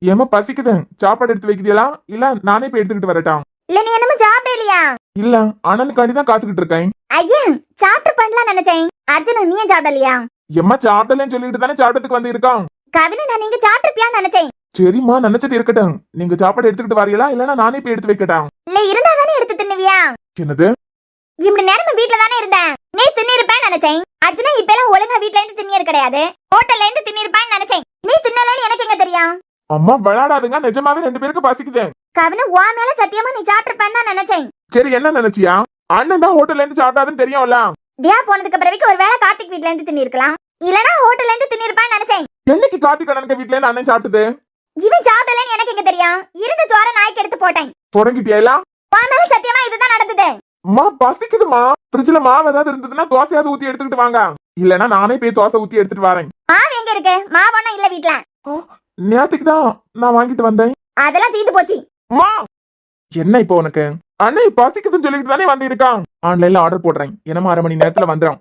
ஏமா பசிக்குது, சாப்பாடு எடுத்து வைக்கிறீங்களா? இல்ல நானே போய் எடுத்துக்கிட்டு வரட்டான்? இல்ல நீ என்னமோ சாப்பிடலையா? இல்ல, அண்ணனுக்காண்டி தான் காத்துக்கிட்டு இருக்கேன். ஐயா, சாப்பிட்டு பண்ணலாம் நினைச்சேன். அர்ஜுன், நீ சாப்பிடலையா? எம்மா சாப்பிடலன்னு சொல்லிட்டு தானே சாப்பிட்டதுக்கு வந்து இருக்கான். கவின, நான் நீங்க சாப்பிட்டுப்பியான்னு நினைச்சேன். சரிம்மா, நினைச்சது இருக்கட்டும். நீங்க சாப்பாடு எடுத்துக்கிட்டு வரீங்களா இல்லனா நானே போய் எடுத்து வைக்கட்டாம்? இல்ல இருந்தா தானே எடுத்து தின்னுவியா? என்னது? இப்படி நேரமா வீட்ல தானே இருந்தேன். நீ தின்னிருப்பேன்னு நினைச்சேன். அர்ஜுனா, இப்ப எல்லாம் ஒழுங்கா வீட்ல இருந்து தின்னியர் கிடையாது, ஹோட்டல்ல இருந்து தின்னிருப்பான்னு நினைச்சேன். நீ தின்னலன்னு எனக்கு எங்க தெரியும்? அம்மா விளையாடாதுங்க, நிஜமாவே 2 பேருக்கு பசிக்குது. கவின, உன் மேல சத்தியமா நீ சாப்பிட்டுருப்பேன்னு தான் நினைச்சேன். சரி, என்ன நினைச்சியா? அண்ணன் தான் ஹோட்டல்ல இருந்து சாப்பிட்டாதுன்னு தெரியும்ல. தியா போனதுக்கு பிறகு ஒரு வேளை கார்த்திக் வீட்ல இருந்து தின்னிருக்கலாம், இல்லனா ஹோட்டல்ல இருந்து தின்னிருப்பான்னு நினைச்சேன். என்னைக்கு கார்த்திக் அண்ணனுக்கு வீட்ல இருந்து அண்ணன் சாப்பிட்டது? இவன் சாப்பிடலன்னு எனக்கு எங்க தெரியும்? இருந்த சோற நாய்க்கு எடுத்து போட்டேன். தொடங்கிட்டியா? உன் மேல சத்தியமா இதுதான் நடந்தது. அம்மா பசிக்குதுமா. ஃப்ரிட்ஜ்ல மாவு ஏதாவது இருந்ததுன்னா தோசையாவது ஊத்தி எடுத்துக்கிட்டு வாங்க. இல்லனா நானே போய் தோசை ஊத்தி எடுத்துட்டு வரேன். மாவு எங்க இருக்கு? மாவு ஒண்ணும் இல்ல வீட்ல. நேத்துக்கு தான் நான் வாங்கிட்டு வந்தேன். அதெல்லாம் தீந்து போச்சு. அம்மா, என்ன இப்போ உனக்கு? அண்ணே பசிக்குதுன்னு சொல்லிட்டு தானே வந்து இருக்கான். ஆன்லைன்ல ஆர்டர் போடுறேன், என்னமா 1/2 மணி நேரத்துல வந்துடும்.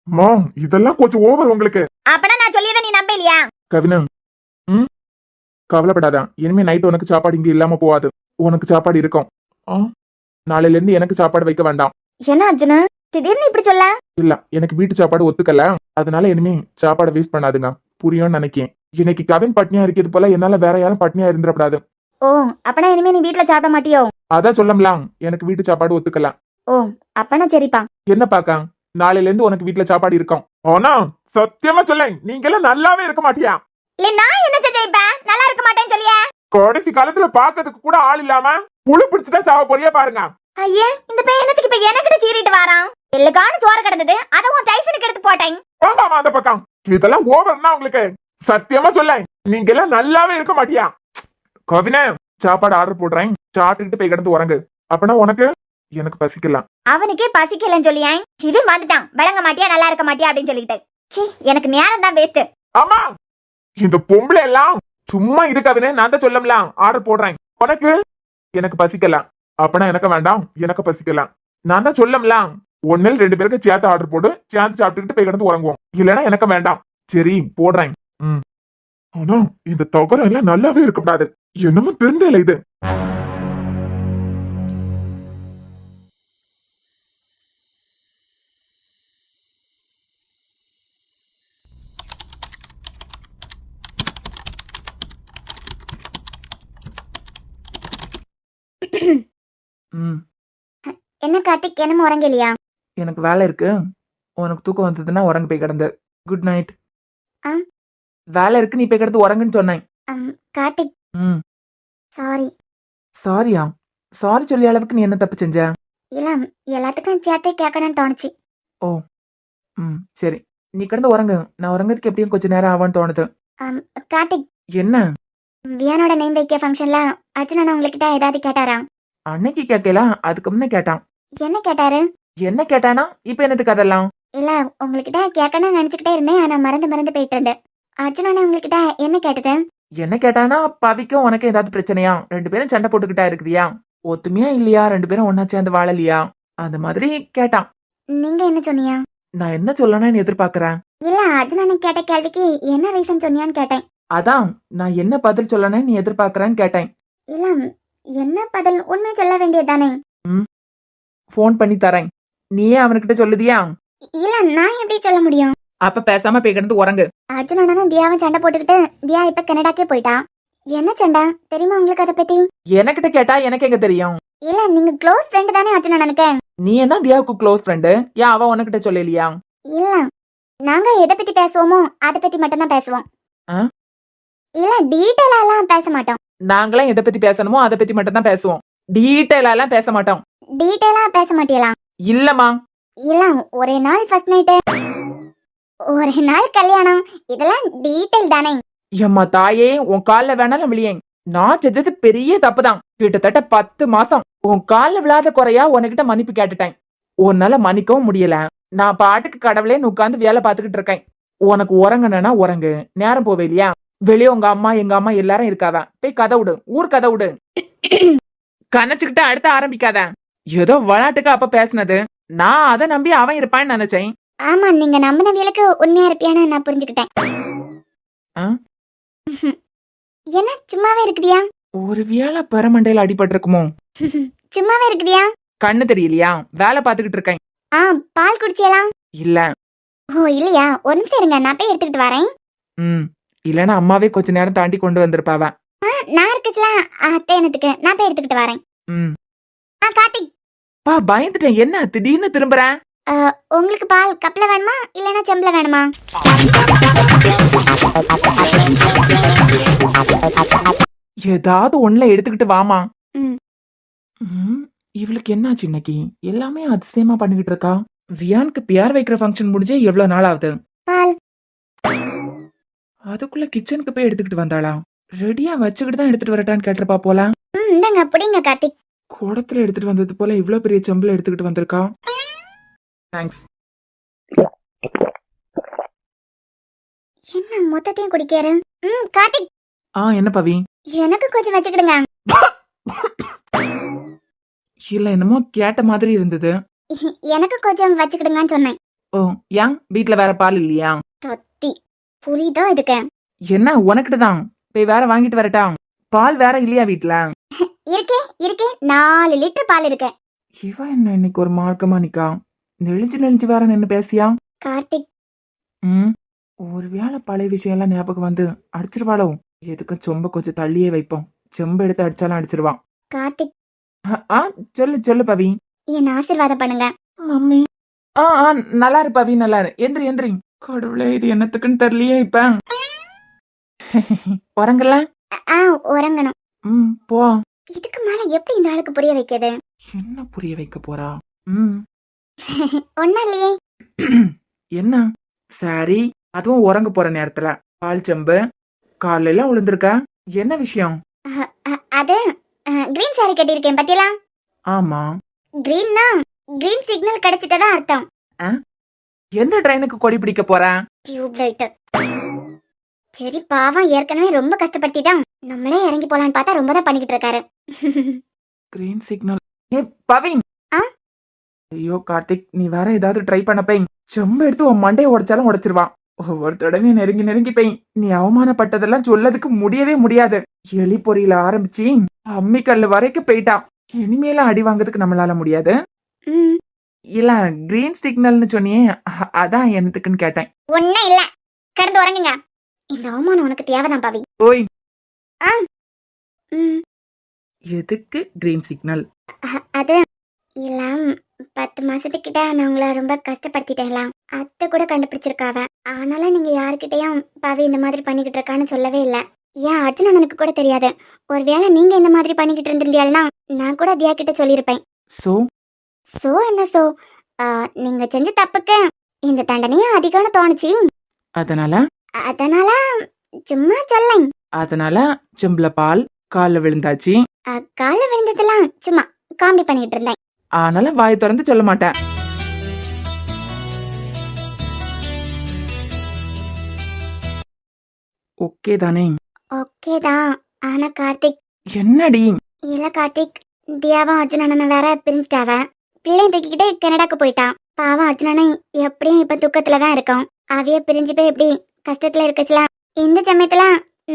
அம்மா, இதெல்லாம் கொஞ்சம் ஓவர் உங்களுக்கு. அப்பனா நான் சொல்லியதை நீ நம்பலையா? கவினு, கவலைப்படாத. இனிமே நைட் உனக்கு சாப்பாடு இங்க இல்லாம போகாது. உனக்கு சாப்பாடு இருக்கும். ஆ, நாளையில இருந்து எனக்கு சாப்பாடு வைக்க வேண்டாம். என்ன அர்ஜுனா திடீர்னு இப்படி சொல்ல? இல்ல, எனக்கு வீட்டு சாப்பாடு ஒத்துக்கல. அதனால இனிமே சாப்பாடை வேஸ்ட் பண்ணாதுங்க. புரியும்னு நினைக்கேன். இன்னைக்கு கவின் பட்னியா இருக்கிறது போல என்னால வேற யாரும் பட்னியா இருந்துடக்கூடாது. ஓ அப்பனா இனிமே நீ வீட்ல சாப்பிட மாட்டியோ? அதான் சொல்லலாம், எனக்கு வீட்டு சாப்பாடு ஒத்துக்கல. ஓ அப்பனா சரிப்பா. என்ன பாக்க, நாளையில இருந்து உனக்கு வீட்டுல சாப்பாடு இருக்கும். ஆனா சத்தியமா சொல்ல, நீங்க எல்லாம் நல்லாவே இருக்க மாட்டியா? இல்ல நான் என்ன செஞ்சேன் இப்ப? நல்லா இருக்க மாட்டேன்னு சொல்லியா? கடைசி காலத்துல பாக்கிறதுக்கு கூட ஆள் இல்லாம புழு பிடிச்சுதான் சாவ போறியா பாருங்க. ஐயே இந்த பையனத்துக்கு இப்ப எனக்கிட்ட சீறிட்டு வாரான். எல்லுக்கான சோறு கிடந்தது, அதை உன் டைசனுக்கு எடுத்து போட்டேன். வாங்காமா அந்த பக்கம். இதெல்லாம் ஓவர்னா உங்களுக்கு. சத்தியமா சொல்ல, நீங்க எல்லாம் நல்லாவே இருக்க மாட்டியா? கவினே, சாப்பாடு ஆர்டர் போடுறேன், சாப்பிட்டுக்கிட்டு போய் கிடந்து உறங்கு. அப்பனா உனக்கு எனக்கு பசிக்கலாம். அவனுக்கே பசிக்கலன்னு சொல்லியேன். இது வந்துட்டான், விளங்க மாட்டியா நல்லா இருக்க மாட்டியா அப்படின்னு சொல்லிட்டு. சீ எனக்கு நேரம் தான் வேஸ்ட். ஆமா, இந்த பொம்பளை எல்லாம் சும்மா இருக்காதுன்னு நான் தான் சொல்லலாம். ஆர்டர் போடுறேன், உனக்கு எனக்கு பசிக்கலாம். அப்பனா எனக்கு வேண்டாம், எனக்கு பசிக்கலாம். நான் தான் சொல்லலாம், ஒன்னில் 2 பேருக்கு சேர்த்து ஆர்டர் போடு, சேர்த்து சாப்பிட்டுக்கிட்டு போய் கிடந்து உறங்குவோம். இல்லைன்னா எனக்கு வேண்டாம். சரி போடுறேன். ஆனா இந்த தொகரம் எல்லாம் நல்லாவே இருக்கக்கூடாது. என்னமோ தெரியல இது. என்ன கார்த்திக், என்னமோ உறங்கலையா? எனக்கு வேலை இருக்கு. உனக்கு தூக்கம் வந்ததுன்னா உறங்க போய் கிடந்து. Good night. வேலை இருக்கு, நீ போய் கிடந்து உறங்குன்னு சொன்னேன். கார்த்திக் சாரி. சாரியா? சாரி சொல்லி அளவுக்கு நீ என்ன தப்பு செஞ்ச? இல்ல எல்லாத்துக்கும் சேர்த்தே கேட்கணும்னு தோணுச்சு. ஓ சரி, நீ கிடந்து உறங்கு. நான் உறங்குறதுக்கு எப்படியும் கொஞ்சம் நேரம் ஆவான்னு தோணுது. கார்த்திக், என்ன? வியானோட நேம் வைக்க ஃபங்க்ஷன்ல அர்ஜுனா உங்ககிட்ட ஏதாவது கேட்டாரா? அன்னைக்கு கேட்கலாம், அதுக்கு முன்ன கேட்டான். என்ன கேட்டாரு? என்ன கேட்டானா? இப்ப என்னதுக்கு அதெல்லாம்? இல்ல உங்ககிட்ட கேட்கணும்னு நினைச்சுக்கிட்டே இருந்தேன், ஆனா மறந்து போயிட்டு இருந்தேன். அர்ஜுனா உங்ககிட்ட என்ன கேட்டது? என்ன கேட்டானா, பவிக்கும் உனக்கு ஏதாவது பிரச்சனையா? 2 பேரும் சண்டை போட்டுக்கிட்டா இருக்குதியா? ஒத்துமையா இல்லையா? 2 பேரும் ஒன்னா சேர்ந்து வாழலையா? அந்த மாதிரி கேட்டான். நீங்க என்ன சொன்னீங்க? நான் என்ன சொல்லணும்னு எதிர்பார்க்கறேன்? இல்ல அர்ஜுனா கேட்ட கேள்விக்கு என்ன ரீசன் சொன்னியான்னு கேட்டேன். அதான் நான் என்ன பதில் சொல்லணும்னு நீ எதிர்பார்க்கறேன்னு கேட்டேன். இல்ல என்ன பதில்? உண்மை சொல்ல வேண்டியதுதானே? போன் பண்ணி தரேன், நீயே அவனுக்கிட்ட சொல்லுதியா? இல்ல நான் எப்படி சொல்ல முடியும்? அப்ப பேசாம போய் கிடந்து உறங்கு. அர்ஜுனனும் தியாவும் சண்டை போட்டுக்கிட்டு தியா இப்ப கனடாக்கே போயிட்டா. என்ன சண்டை தெரியுமா உங்களுக்கு அதை பத்தி? எனக்கிட்ட கேட்டா எனக்கு எங்க தெரியும்? இல்ல நீங்க க்ளோஸ் ஃப்ரெண்ட் தானே அர்ஜுனனுக்கு? நீ என்ன தியாவுக்கு க்ளோஸ் ஃப்ரெண்டு? ஏன் அவ உனக்கிட்ட சொல்லலையா? இல்ல நாங்க எதை பத்தி பேசுவோமோ அதை பத்தி மட்டும் தான் பேசுவோம். இல்ல டீடைலா எல்லாம் பேச மாட்டோம். நாங்களாம் எதை பத்தி பேசணுமோ அதை பத்தி மட்டும் தான் பேசுவோம். டீடைலா எல்லாம் பேச மாட்டோம். டீடைலா பேச மாட்டீங்களா? இல்லம்மா. இல்ல ஒரே நாள் ஃபர்ஸ்ட் நைட், ஒரே நாள் கல்யாணம், இதெல்லாம் டீடைல் தானே? எம்மா தாயே, உன் கால்ல வேணாலும் விழியேன். நான் செஞ்சது பெரிய தப்புதான். கிட்டத்தட்ட 10 மாசம் உன் கால்ல விழாத குறையா உனக்கிட்ட மன்னிப்பு கேட்டுட்டேன். உன்னால மன்னிக்கவும் முடியல. நான் பாட்டுக்கு கடவுளே உட்காந்து வேலை பார்த்துக்கிட்டு இருக்கேன். உனக்கு உறங்கணும்னா உறங்கு, நேரம் போவே இல்லையா? வெளியே உங்க அம்மா எங்க அம்மா எல்லாரும் இருக்காவ. போய் கதை விடு, ஊர் கதை விடு. கணச்சுக்கிட்ட அடுத்த ஆரம்பிக்காத. ஏதோ விளையாட்டுக்கு அப்ப பேசினது, நான் அதை நம்பி அவன் இருப்பான்னு நினைச்சேன். ஆமா நீங்க நம்பினவியலுக்கு உண்மையா இருப்பியான்னு நான் புரிஞ்சுக்கிட்டேன். என்ன சும்மாவே இருக்குதியா? ஒரு வேளை பெரமண்டையில அடிபட்டு இருக்குமோ? சும்மாவே இருக்குதியா? கண்ணு தெரியலையா? வேலை பார்த்துக்கிட்டு இருக்கேன். பால் குடிச்சியலாம்? இல்ல. ஓ இல்லையா, ஒரு நிமிஷம் இருங்க, நான் போய் எடுத்துக்கிட்டு வரேன். இல்லன்னா அம்மாவே கொஞ்ச நேரம் தாண்டி கொண்டு வந்திருப்பாவ. நான் இருக்குச்சுலாம் அத்தைனத்துக்கு, நான் போய் எடுத்துக்கிட்டு வரேன். கார்த்திக் பா, பயந்துட்டேன். என்ன திடீர்னு திரும்புறேன்? உங்களுக்கு பால் கப்ல வேணுமா இல்லனா செம்பல வேணுமா? ஏதாவது ஒண்ணுல எடுத்துக்கிட்டு வாமா. இவளுக்கு என்னாச்சு இன்னைக்கு? எல்லாமே அதிசயமா பண்ணிக்கிட்டு இருக்கா. வியானுக்கு பியார் வைக்கிற ஃபங்க்ஷன் முடிஞ்சே எவ்வளவு நாள் ஆகுது? பால் அதுக்குள்ள கிச்சனுக்கு போய் எடுத்துக்கிட்டு வந்தாளா? ரெடியா வச்சுக்கிட்டு தான் எடுத்துட்டு வரட்டான்னு கேட்டிருப்பா போல. இந்தாங்க அப்படிங்க கார்த்திக். குடத்துல எடுத்துட்டு வந்தது போல இவ்வளவு பெரிய செம்புல எடுத்துக்கிட்டு வந்திருக்கா. தேங்க்ஸ். என்ன மொத்தத்தையும் குடிக்காரு? கார்த்திக். என்ன பவி? எனக்கு கொஞ்சம் வச்சுக்கிடுங்க. இல்ல என்னமோ கேட்ட மாதிரி இருந்தது. எனக்கு கொஞ்சம் வச்சுக்கிடுங்கன்னு சொன்னேன். ஓ ஏன் வீட்ல வேற பால் இல்லையா? தொத்தி புரியுதோ இதுக்கு? என்ன உனக்கிட்ட தான் போய் வேற வாங்கிட்டு வரட்டா? பால் வேற இல்லையா வீட்ல? இருக்கே இருக்கே 4 லிட்டர் பால் இருக்கு. இவ என்ன இன்னைக்கு ஒரு மார்க்கமா நிக்கா? நெளிஞ்சு நெளிஞ்சு வேற நின்னு பேசியா? கார்த்திக், ம் ஒரு வேளை பழைய விஷயம் எல்லாம் ஞாபகம் வந்து அடிச்சிருவாளோ? எதுக்கு சொம்ப கொஞ்சம் தள்ளியே வைப்போம். செம்பு எடுத்து அடிச்சாலும் அடிச்சிருவான். கார்த்திக், ஆ சொல்லு சொல்லு பவி. என்ன ஆசீர்வாதம் பண்ணுங்க. மம்மி. ஆ நல்லா இரு பவி, நல்லா இரு. எந்திரி எந்திரி. கடவுளே, இது என்னத்துக்குன்னு தெரியலையே இப்ப. உறங்கல? ஆ, உறங்கணும். போ. இதுக்கு மேல எப்படி இந்த ஆளுக்கு புரிய வைக்கிறது? என்ன புரிய வைக்க போறா? ம் ஒன்னும் இல்லையே. என்ன சாரி, அதுவும் உறங்க போற நேரத்துல பால் செம்பு காலையில எல்லாம் விழுந்திருக்க? என்ன விஷயம்? அது கிரீன் சாரி கட்டியிருக்கேன் பத்தியலா? ஆமா. கிரீன்னா கிரீன் சிக்னல் கிடைச்சிட்டதா அர்த்தம். எந்த ட்ரெயினுக்கு கொடி பிடிக்க போற? Tube light. சரி பாவம், ஏற்கனவே ரொம்ப கஷ்டப்படுத்திட்டான். நம்மளே இறங்கி போலான்னு பார்த்தா ரொம்ப தான் பண்ணிக்கிட்டு இருக்காரு. Green signal. ஏ பவின். ஆ? ஐயோ கார்த்திக், நீ வேற ஏதாவது ட்ரை பண்ண போய் செம்பு எடுத்து உன் மண்டையை உடைச்சாலும் உடைச்சிருவான். ஒவ்வொரு தடவையும் நெருங்கி நெருங்கி போய் நீ அவமானப்பட்டதெல்லாம் சொல்லதுக்கு முடியவே முடியாது. எலி பொறியில ஆரம்பிச்சு அம்மிக்கல்லு வரைக்கும் போயிட்டான். இனிமேல அடி வாங்குறதுக்கு நம்மளால முடியாது. ம், இல்ல கிரீன் சிக்னல்னு சொன்னியே, அதான் என்னத்துக்குன்னு கேட்டேன். ஒன்னும் இல்ல, கடந்து உறங்குங்க. இந்த அவமானம் உனக்கு தேவைதான் பாவி. ஓய். ஆ. ம், எதுக்கு கிரீன் சிக்னல்? அது இல்ல, 10 மாசத்துக்கிட்ட நான் உங்களை ரொம்ப கஷ்டப்படுத்திட்டேங்களா? அத்தை கூட கண்டுபிடிச்சிருக்காவ. ஆனாலும் நீங்க யாருக்கிட்டையும் பாவி இந்த மாதிரி பண்ணிக்கிட்டு இருக்கான்னு சொல்லவே இல்ல. ஏன் அர்ஜுனன் எனக்கு கூட தெரியாது. ஒருவேளை நீங்க இந்த மாதிரி பண்ணிக்கிட்டு இருந்திருந்தீங்கன்னா நான் கூட தியா கிட்ட சொல்லியிருப்பேன். சோ என்ன சோ? நீங்க செஞ்ச தப்புக்கு இந்த தண்டனையும் அதிகம்னு தோணுச்சு. அதனால சும்மா சொல்லேன். அதனால செம்புல பால் கால்ல விழுந்தாச்சு. கால விழுந்ததெல்லாம் சும்மா காமெடி பண்ணிட்டு இருந்தேன். ஆனால வாய் திறந்து சொல்ல மாட்டேன். ஓகே தானே? ஓகே தான். ஆனா கார்த்திக். என்னடி? இல்ல கார்த்திக், தியாவும் அர்ஜுனனை வேற பிரிஞ்சிட்டாவ. பிள்ளைய தூக்கிக்கிட்டு கனடாக்கு போயிட்டான். பாவம் அர்ஜுனனை எப்படியும் இப்ப துக்கத்துல தான் இருக்கும். அவைய பிரிஞ்சு போய் எப்படி கஷ்டத்துல இருக்கச்சுல. இந்த சமயத்துல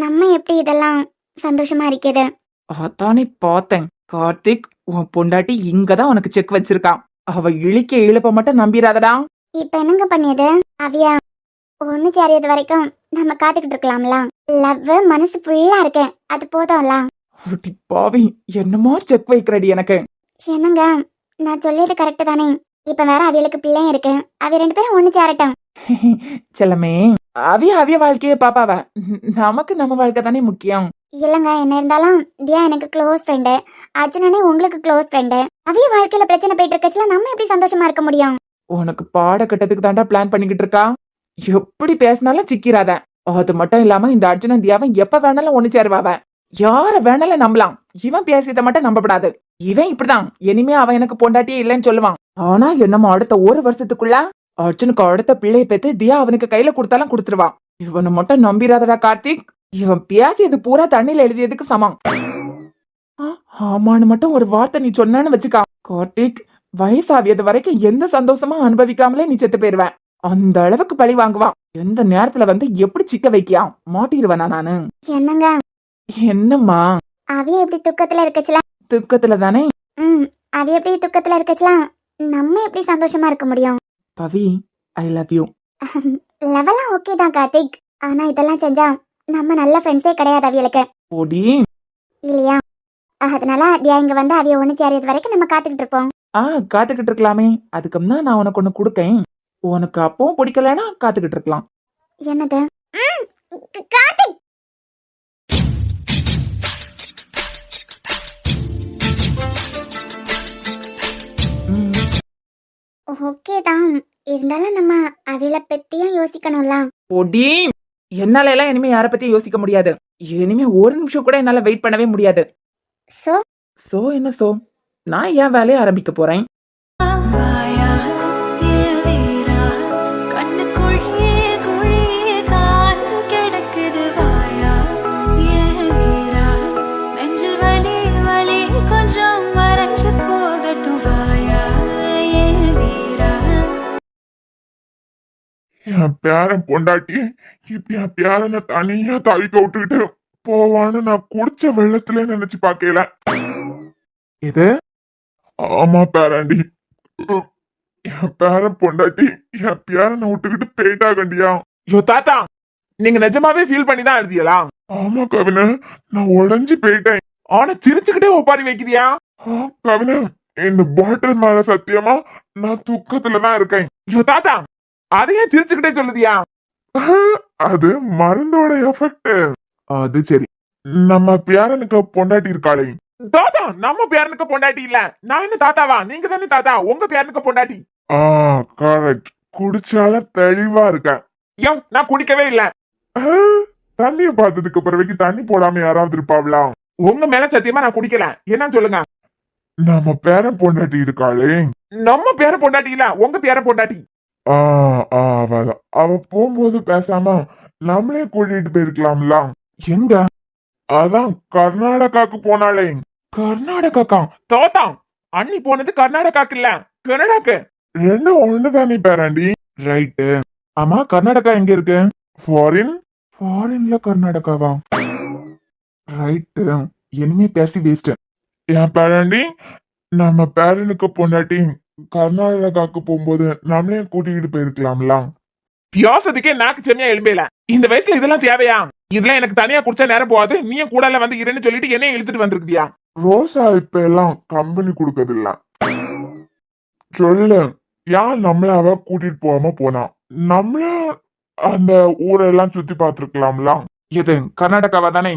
நம்ம எப்படி இதெல்லாம் சந்தோஷமா இருக்குது? அதானே பார்த்தேன். கார்த்திக், உன் பொண்டாட்டி இங்கதான் உனக்கு செக் வச்சிருக்கான். அவ இழிக்க இழுப்ப மட்டும் நம்பிராதடா. இப்ப என்னங்க பண்ணியது? அவைய ஒண்ணு சேரியது வரைக்கும் நம்ம காத்துக்கிட்டு இருக்கலாம்ல. லவ் மனசு ஃபுல்லா இருக்கு, அது போதும்ல. அடி பாவி, என்னமோ செக் வைக்கிறடி எனக்கு. என்னங்க, நான் சொல்லியது கரெக்ட் தானே? இப்ப வேற அவியலுக்கு பிள்ளையும் இருக்கு. அவ 2 பேரும் ஒண்ணு சேரட்டும். செல்லமே, அவிய வாழ்க்கைய பாப்பாவ. நமக்கு நம்ம வாழ்க்கை தானே முக்கியம். இல்லங்க, என்ன இருந்தாலும் தியா எனக்கு க்ளோஸ் ஃப்ரெண்டு, அர்ஜுனனே உங்களுக்கு க்ளோஸ் ஃப்ரெண்டு. அவிய வாழ்க்கையில பிரச்சனை போயிட்டு இருக்கச்சுல நம்ம எப்படி சந்தோஷமா இருக்க முடியும்? உனக்கு பாட கட்டத்துக்கு தாண்டா பிளான் பண்ணிக்கிட்டு இருக்கா. எப்படி பேசினாலும் சிக்கிறாத. அது மட்டும் இல்லாம இந்த அர்ஜுனன் தியாவன் எப்ப வேணாலும் ஒண்ணு சேருவாவ. யார வேணாலும் நம்பலாம். இவன் பேசியதை மட்டும் நம்பப்படாது. இவன் இப்படிதான். இனிமே அவன் எனக்கு பொண்டாட்டியே இல்லைன்னு சொல்லுவான். ஆனா என்னமோ அடுத்த 1 வருஷத்துக்குள்ள அர்ஜுனுக்கு அடுத்த பிள்ளைய பெத்து தியா அவனுக்கு கையில கொடுத்தாலும் கொடுத்துருவான். இவனை மட்டும் நம்பிராதடா கார்த்திக். இவன் பேசியது பூரா தண்ணியில எழுதியதுக்கு சமம். ஆமான்னு மட்டும் ஒரு வார்த்தை நீ சொன்னு வச்சுக்கா கார்த்திக், வயசாவியது வரைக்கும் எந்த சந்தோஷமா அனுபவிக்காமலே நீ செத்து போயிருவேன். அந்த அளவுக்கு பழி வாங்குவான். எந்த நேரத்துல வந்து எப்படி சிக்க வைக்கியா மாட்டிடுவேனா நானு? என்னங்க? என்னம்மா? அவிய எப்படி துக்கத்துல இருக்கச்சுல? துக்கத்துல தானே. அவிய எப்படி துக்கத்துல இருக்கச்சுல நம்ம எப்படி சந்தோஷமா இருக்க முடியும்? பவி, ஐ லவ் யூ. லெவலாம் ஓகே தான் கார்த்திக். ஆனா இதெல்லாம் செஞ்சா நம்ம நல்ல ஃப்ரெண்ட்ஸே கிடையாது அவியலுக்கு. ஓடி இல்லையா? அதனால தியா இங்க வந்து அவிய ஒண்ணு சேரியது வரைக்கும் நம்ம காத்துக்கிட்டு இருப்போம். காத்துக்கிட்டு இருக்கலாமே. அதுக்கும் தான் நான் உனக்கு ஒண்ணு கொடுக்கேன். உனக்கு அப்பவும் பிடிக்கலன்னா காத்துக்கிட்டு இருக்கலாம். என்னது? கார்த்திக், ஓகே தான். இருந்தாலும் நம்ம அவில பத்தியும் யோசிக்கணும்ல. ஓடி, என்னால எல்லாம் இனிமே யார பத்தியும் யோசிக்க முடியாது. இனிமே 1 நிமிஷம் கூட என்னால வெயிட் பண்ணவே முடியாது. சோ என்ன சோ? நான் என் வேலையை ஆரம்பிக்க போறேன். என் பேரன் பொண்டாட்டி இப்ப என் பேரனை தனியா தவிக்க விட்டுக்கிட்டு போவான்னு நான் குடிச்ச வெள்ளத்துல நினைச்சு பாக்கல. இது ஆமா பேராண்டி. என் பேரன் பொண்டாட்டி என் பேரனை விட்டுக்கிட்டு போயிட்டாகண்டியா. ஐயோ தாத்தா, நீங்க நிஜமாவே ஃபீல் பண்ணி தான் எழுதியலா? ஆமா கவின, நான் உடைஞ்சு போயிட்டேன். ஆனா சிரிச்சுக்கிட்டே ஒப்பாரி வைக்கிறியா? கவின, இந்த பாட்டில் மேல சத்தியமா நான் துக்கத்துலதான் இருக்கேன். ஐயோ தாத்தா, அதையே சிரிச்சுக்கிட்டே சொல்லுதியா? அது மருந்தோட எஃபெக்ட். அது சரி. நம்ம பேரனுக்கு பொண்டாட்டி இருக்காளே. தாத்தா, நம்ம பேரனுக்கு பொண்டாட்டி இல்ல. நான் என்ன தாத்தாவா? நீங்க தானே தாத்தா. உங்க பேரனுக்கு பொண்டாட்டி. கரெக்ட். குடிச்சால தெளிவா இருக்க. ஏன் நான் குடிக்கவே இல்ல. தண்ணிய பார்த்ததுக்கு பிறகு தண்ணி போடாம யாராவது இருப்பாங்களா? உங்க மேல சத்தியமா நான் குடிக்கல. என்னன்னு சொல்லுங்க. நம்ம பேரன் பொண்டாட்டி இருக்காளே. நம்ம பேர பொண்டாட்டி இல்ல, உங்க பேர பொண்டாட்டி. அவதான். அவ போகும்போது பேசாம நம்மளே கூட்டிட்டு போயிருக்கலாம்ல. எங்க? அதான் கர்நாடகாக்கு போனாலே. கர்நாடகாக்கா? தாத்தா, அண்ணி போனது கர்நாடகாக்கு இல்ல, கனடாக்கு. ரெண்டும் ஒண்ணுதானே பேராண்டி. ரைட்டு. ஆமா, கர்நாடகா எங்க இருக்கு? ஃபாரின். ஃபாரின்ல கர்நாடகாவா? ரைட்டு. இனிமே பேசி வேஸ்ட். என் பேராண்டி, நம்ம பேரனுக்கு பொண்டாட்டி கர்நாடகாக்கு போகும்போது நம்மளே கூட்டிக்கிட்டு போயிருக்கலாம்ல. பியாசத்துக்கே நாக்கு செம்மையா எழும்பேல. இந்த வயசுல இதெல்லாம் தேவையா? இதெல்லாம் எனக்கு தனியா குடிச்சா நேரம் போகாது. நீயும் கூடல வந்து இருன்னு சொல்லிட்டு என்னையும் இழுத்துட்டு வந்திருக்கியா? ரோசா இப்ப எல்லாம் கம்பெனி கொடுக்கறதில்ல. சொல்லு, யார் நம்மள அவ கூட்டிட்டு போகாம போனா? நம்மள அந்த ஊரெல்லாம் சுத்தி பார்த்திருக்கலாம்ல. இது கர்நாடகாவா தானே?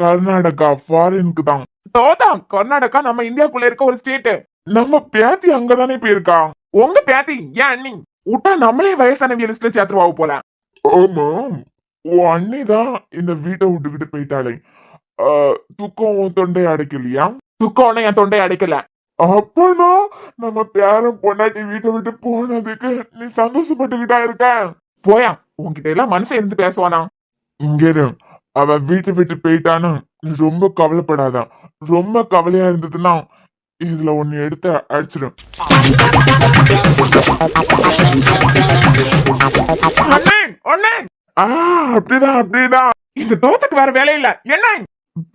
கர்நாடகா ஃபாரினுக்கு தான். தோதா, கர்நாடகா நம்ம இந்தியாக்குள்ள இருக்க ஒரு ஸ்டேட். நம்ம பேத்தி அங்கதானே போயிருக்கா. உங்க பேத்தி ஏன் அண்ணி விட்டா நம்மளே வயசானவிய லிஸ்ட்ல சேர்த்துருவாவு போல. ஆமா, உன் அண்ணி தான் இந்த வீட்டை விட்டுக்கிட்டு போயிட்டாளே. துக்கம் உன் தொண்டை அடைக்கலையா? துக்கம் என் தொண்டை அடைக்கல. அப்பனா நம்ம பேரன் பொண்டாட்டி வீட்டை விட்டு போனதுக்கு நீ சந்தோஷப்பட்டுக்கிட்டா இருக்க? போயா, உன்கிட்ட எல்லாம் மனசை இருந்து பேசுவானா? இங்க இரு. அவ வீட்டை விட்டு போயிட்டான்னு நீ ரொம்ப கவலைப்படாத. ரொம்ப கவலையா இருந்ததுன்னா இதுல ஒன்னு எடுத்து அடிச்சிடும். அப்படிதான் அப்படிதான். இந்த தோத்துக்கு வேற வேலை இல்ல. என்ன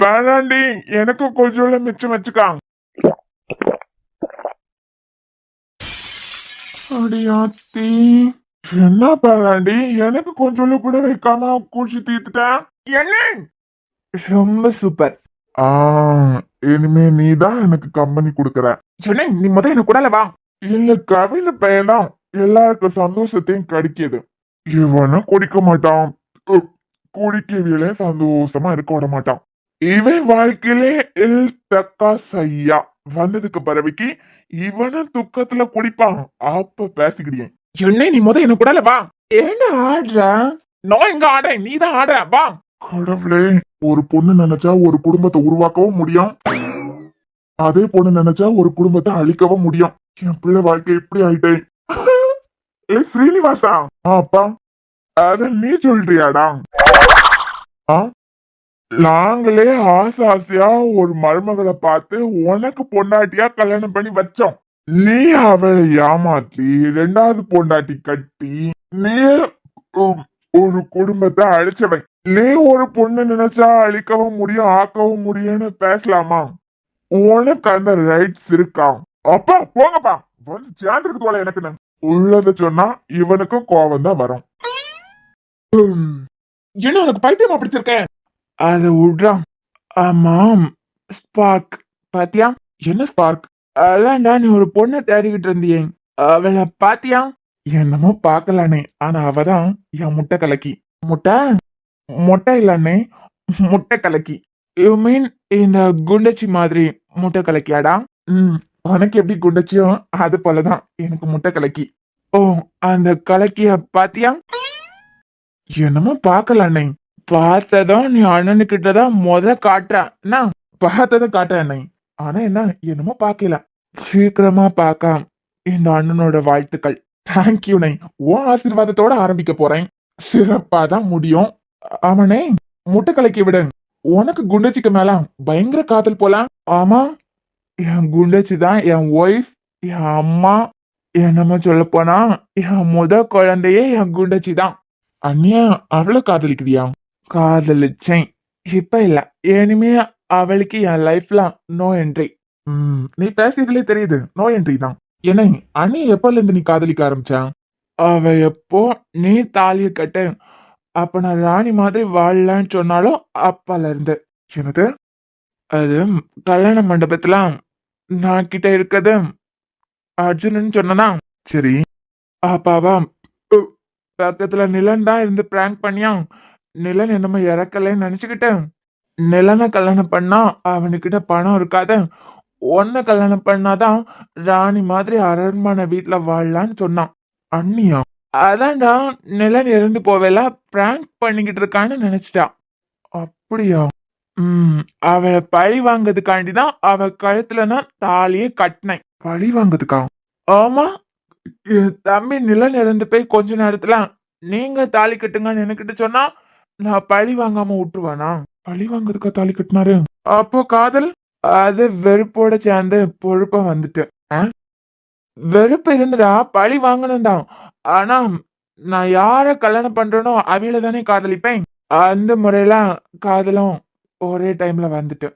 பேராண்டி, எனக்கு கொஞ்சம் மிச்சம் வச்சுக்காங்க. அடியாத்தி, என்ன பேராண்டி, எனக்கு கொஞ்சம் கூட வைக்காம குடிச்சு தீர்த்துட்டேன். என்ன? ரொம்ப சூப்பர். இனிமே நீதான் எனக்கு கம்பெனி கொடுக்கற. சொன்ன நீ முத என்ன கூடல வா. இல்ல, கவின பையன்தான் எல்லாருக்கும் சந்தோஷத்தையும் கிடைக்கிது. இவனும் குடிக்க மாட்டான். குடிக்கவிலே சந்தோஷமா இருக்க விட மாட்டான். இவன் வாழ்க்கையிலே தக்கா செய்யா வந்ததுக்கு பிறவிக்கு இவனும் துக்கத்துல குடிப்பான். அப்ப பேசிக்கிடியேன். என்ன நீ முத என்ன கூடல வா. என்ன ஆடுற? நான் எங்க ஆடுறேன், நீ தான் ஆடுற. வா. கடவுளே, ஒரு பொண்ணு நினைச்சா ஒரு குடும்பத்தை உருவாக்கவும் முடியும், அதே பொண்ணு நினைச்சா ஒரு குடும்பத்தை அழிக்கவும் முடியும். என் பிள்ளை வாழ்க்கை இப்படி ஆயிட்டேன். ஸ்ரீனிவாசா, அப்பா, அத நீ சொல்றியாடா? நாங்களே ஆசையா ஒரு மருமகளை பார்த்து உனக்கு பொண்டாட்டியா கல்யாணம் பண்ணி வச்சோம். நீ அவளை ஏமாத்தி 2வது பொண்டாட்டி கட்டி நீ ஒரு குடும்பத்தை அழிச்சவன். நீ ஒரு பொண்ணு நினைச்சா அழிக்கவும் முடியும், ஆக்கவும் முடியும்னு பேசலாமா? உனக்கு அந்த ரைட்ஸ் இருக்கா? அப்பா போங்கப்பா, வந்து சேர்ந்துருக்கு போல. எனக்கு உள்ளத சொன்னா இவனுக்கும் கோபம் தான் வரும். என்ன உனக்கு பைத்தியமா பிடிச்சிருக்கேன்? அத விடுறான். ஆமாம், ஸ்பார்க் பாத்தியா? என்ன ஸ்பார்க்? அதான்டா, நீ ஒரு பொண்ணை தேடிக்கிட்டு இருந்தியே, அவளை பாத்தியா? என்னமோ பாக்கலானே, ஆனா அவதான் என் முட்டை கலக்கி. முட்டை இல்லண்ணே, முட்டை கலக்கி. யூ மீன் இந்த குண்டச்சி மாதிரி முட்டை கலக்கியாடா? உனக்கு எப்படி குண்டச்சியோ அது போலதான் எனக்கு முட்டை கலக்கி. ஓ, அந்த கலக்கிய பாத்தியா? என்னமோ பாக்கலானே. பார்த்ததும் நீ அண்ணனுக்கிட்டதான் காட்டுற. நான் பார்த்ததும் காட்டுறேன் அண்ணே. ஆனா என்ன, என்னமோ பாக்கல. சீக்கிரமா பார்க்க இந்த அண்ணனோட வாழ்த்துக்கள். தேங்க்யூ நை. உன் ஆசீர்வாதத்தோட ஆரம்பிக்க போறேன். சிறப்பாதான் முடியும். ஆமாண்ணே, முட்டை கலக்கி விடு. உனக்கு குண்டச்சிக்கு மேல பயங்கர காதல் போல. ஆமா, என் குண்டச்சி தான் என் ஒய்ஃப், என் அம்மா. என்னமோ சொல்ல போனா என் குழந்தையே என் குண்டச்சி தான். அண்ணியா, அவ்வளவு காதலிக்குதியா? காதலிச்சேன், இப்ப இல்ல. இனிமே அவளுக்கு என் லைஃப்ல நோ என்ட்ரி. நீ பேசியதுலே தெரியுது நோ என்ட்ரி தான். என்ன அண்ணி எப்பல இருந்து நீ காதலிக்க ஆரம்பிச்சா? அவ எப்போ நீ தாலிய கட்டு அப்ப நான் ராணி மாதிரி வாழலான்னு சொன்னாலும் அப்பல இருந்து. எனக்கு அது கல்யாண மண்டபத்துல நான் கிட்ட இருக்கது அர்ஜுனன் சொன்னனா. சரி அப்பாவா பக்கத்துல நிலன் தான் இருந்து பிராங்க் பண்ணியா. நிலன் என்னமோ இறக்கலன்னு நினைச்சுக்கிட்டு நிலனை கல்யாணம் பண்ணா அவனுக்கிட்ட பணம் இருக்காது, உன்னை கல்யாணம் பண்ணாதான் ராணி மாதிரி அரண்மனை வீட்டுல வாழலான்னு சொன்னான். அண்ணியா? அதான்டா நிலன் இறந்து போவேல பிராங்க் பண்ணிக்கிட்டு இருக்கான்னு நினைச்சிட்டான். அப்படியா? அவளை பழி வாங்கிறதுக்காண்டிதான் அவ கழுத்துல நான் தாலியே கட்டினேன். பழி வாங்கிறதுக்கா? ஆமா, என் தம்பி நிலன் இறந்து போய் கொஞ்ச நேரத்துல நீங்க தாலி கட்டுங்கன்னு எனக்கிட்ட சொன்னா நான் பழி வாங்காம விட்டுருவானா? பழி வாங்கிறதுக்கா தாலி கட்டினாரு? அப்போ காதல்? அது வெறுப்போட சேர்ந்து பொறுப்பா வந்துட்டு. வெறுப்பு இருந்துடா பழி வாங்கணும் தான். ஆனா நான் யார கல்யாணம் பண்றேனோ அவையில தானே காதலிப்பேன். அந்த முறையில காதலும் ஒரே டைம்ல வந்துட்டு.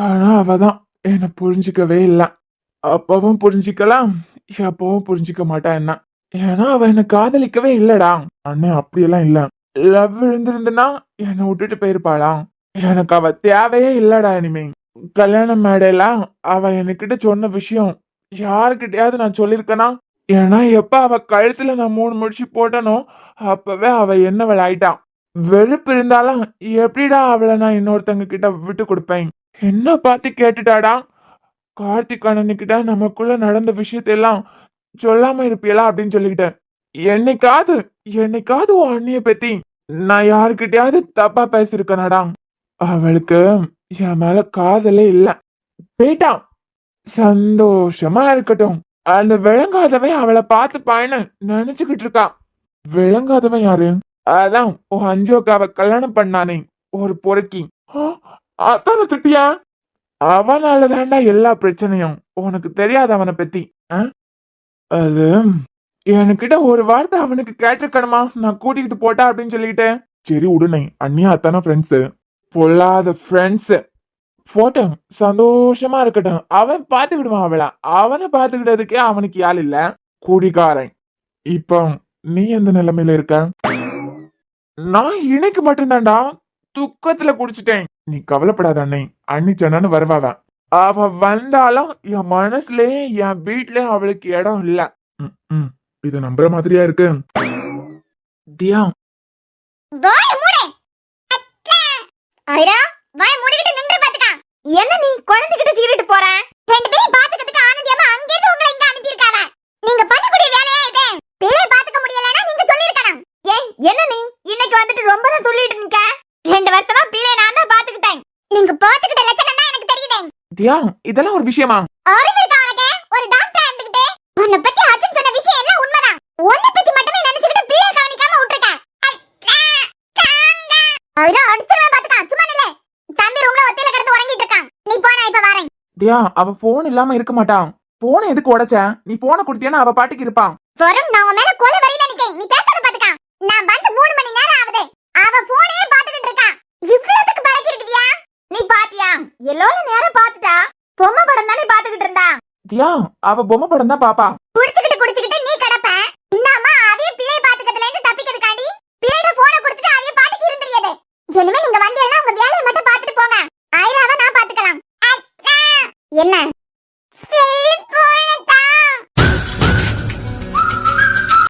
ஆனா அவதான் என்ன புரிஞ்சுக்கவே இல்லை. அப்பவும் புரிஞ்சுக்கலாம், எப்பவும் புரிஞ்சுக்க மாட்டா என்ன. ஏன்னா அவ என்ன காதலிக்கவே இல்லடா. அண்ணன் அப்படியெல்லாம் இல்ல. லவ் இருந்திருந்துன்னா என்னை விட்டுட்டு போயிருப்பாளா? எனக்கு அவ தேவையே இல்லடா. இனிமே கல்யாண மேடையில அவ என்கிட்ட சொன்ன விஷயம் யாருக்கிட்டயாவது நான் சொல்லிருக்கேனா? ஏன்னா எப்ப அவ கழுத்துல நான் 3 முடிச்சு போட்டனோ அப்பவே அவ என்னவள் ஆயிட்டான். வெறுப்பு இருந்தாலும் எப்படிடா அவளை நான் இன்னொருத்தங்க கிட்ட விட்டு கொடுப்பேன்? என்ன பார்த்து கேட்டுட்டாடா. கார்த்திக் அண்ணனுக்கிட்ட நமக்குள்ள நடந்த விஷயத்தெல்லாம் சொல்லாம இருப்பியலா அப்படின்னு சொல்லிக்கிட்டேன். என்னைக்காவது உன் அண்ணிய பத்தி நான் யாருக்கிட்டயாவது தப்பா பேசிருக்கேனாடா? அவளுக்கு என் மேல காதலே இல்ல, போயிட்டான். சந்தோஷமா இருக்கட்டும். அந்த விளங்காதவன் அவளை பார்த்துப்பான்னு நினைச்சுக்கிட்டு இருக்கான். விளங்காதவன் யாரு? அதான் உன் அஞ்சோக்காவ கல்யாணம் பண்ணானே ஒரு பொறுக்கி. அத்தான திட்டியா? அவனால தாண்டா எல்லா பிரச்சனையும். உனக்கு தெரியாது அவனை பத்தி. அது என்கிட்ட ஒரு வார்த்தை அவனுக்கு கேட்டிருக்கணுமா? நான் கூட்டிகிட்டு போட்டா அப்படின்னு சொல்லிக்கிட்டேன். சரி உடனே அண்ணியா அத்தான ஃப்ரெண்ட்ஸ், பொல்லாத ஃப்ரெண்ட்ஸ். போட்டோம், சந்தோஷமா இருக்கட்டும். அவன் பாத்துக்கிடுவான் அவளை. அவனை பாத்துக்கிட்டதுக்கே அவனுக்கு யாழ் இல்ல, குடிகாரன். இப்போ நீ எந்த நிலைமையில இருக்க? நான் இன்னைக்கு மட்டும்தான்டா துக்கத்துல குடிச்சிட்டேன். நீ கவலைப்படாத அண்ணே, அண்ணி சொன்னான்னு வருவாவ. அவ வந்தாலும் என் மனசுலயே என் வீட்லயும் அவளுக்கு இடம் இல்ல. இது நம்புற மாதிரியா இருக்கு? தியா என்ன நீ குழந்தைகிட்ட சீரிட்டு போற? ரெண்டு பேரும் பாத்துக்கிறதுக்கு ஆனந்தியமா அங்க இருந்து உங்களை இங்க அனுப்பி இருக்காங்க. நீங்க பண்ணக்கூடிய வேலையா இது? பிள்ளை பாத்துக்க முடியலனா நீங்க சொல்லிருக்கணும். ஏய் என்ன நீ இன்னைக்கு வந்துட்டு ரொம்ப தான் துள்ளிட்டு நிக்க? 2 வருஷமா பிள்ளை நான் தான் பாத்துக்கிட்டேன். நீங்க பாத்துக்கிட்ட லட்சணம் தான் எனக்கு தெரியுதே. தியா இதெல்லாம் ஒரு விஷயமா? அறிவு இருக்கா உனக்கு? ஒரு டாக்டர் இருந்துகிட்டே உன்னை பத்தி அர்ஜுன் சொன்ன விஷயம் எல்லாம் உண்மைதான். உன்னை பத்தி மட்டுமே நினைச்சுக்கிட்டு பிள்ளை கவனிக்காம விட்டுருக்க. அதெல்லாம் அடுத்துவே பாத்துக்க. சும்மா நில்ல. தம்பி ரூம்ல ஒத்தையில கிடந்து உறங்கிட்டு இருக்கான். நீ போ, நான் இப்ப வரேன். தியா அவ போன் இல்லாம இருக்க மாட்டான். போனை எதுக்கு உடைச்ச? நீ போனை கொடுத்தியானா அவ பாட்டுக்கு இருப்பான். வரும், நான் உன் மேல கொலை வரையில நிக்கேன். நீ பேசாத பாத்துக்க. நான் வந்து 3 மணி நேரம் ஆகுது. அவ போனே பாத்துக்கிட்டு இருக்கா. இவ்வளவுக்கு பழக்கி இருக்குதியா? நீ பாத்தியா? எல்லோல நேரம் பாத்துட்டா. பொம்மை படம் தானே பாத்துக்கிட்டு இருந்தா. தியா அவ பொம்மை படம் தான் பாப்பா. குடிச்சிட்டு நீ கடப்ப. இந்த அம்மா அதே பிள்ளை பாத்துக்கிறதுல இருந்து தப்பிக்கிறதுக்காண்டி பிள்ளையோட போனை கொடுத்துட்டு அவைய பாட்டுக்கு இருந்துறியது. இனிமே நீங்க வந்து எல்லாம் உங்க வேலையை மட்டும் பாத்துட்டு போங்க. ஆயிராவ நான் பாத்துக்கலாம். என்ன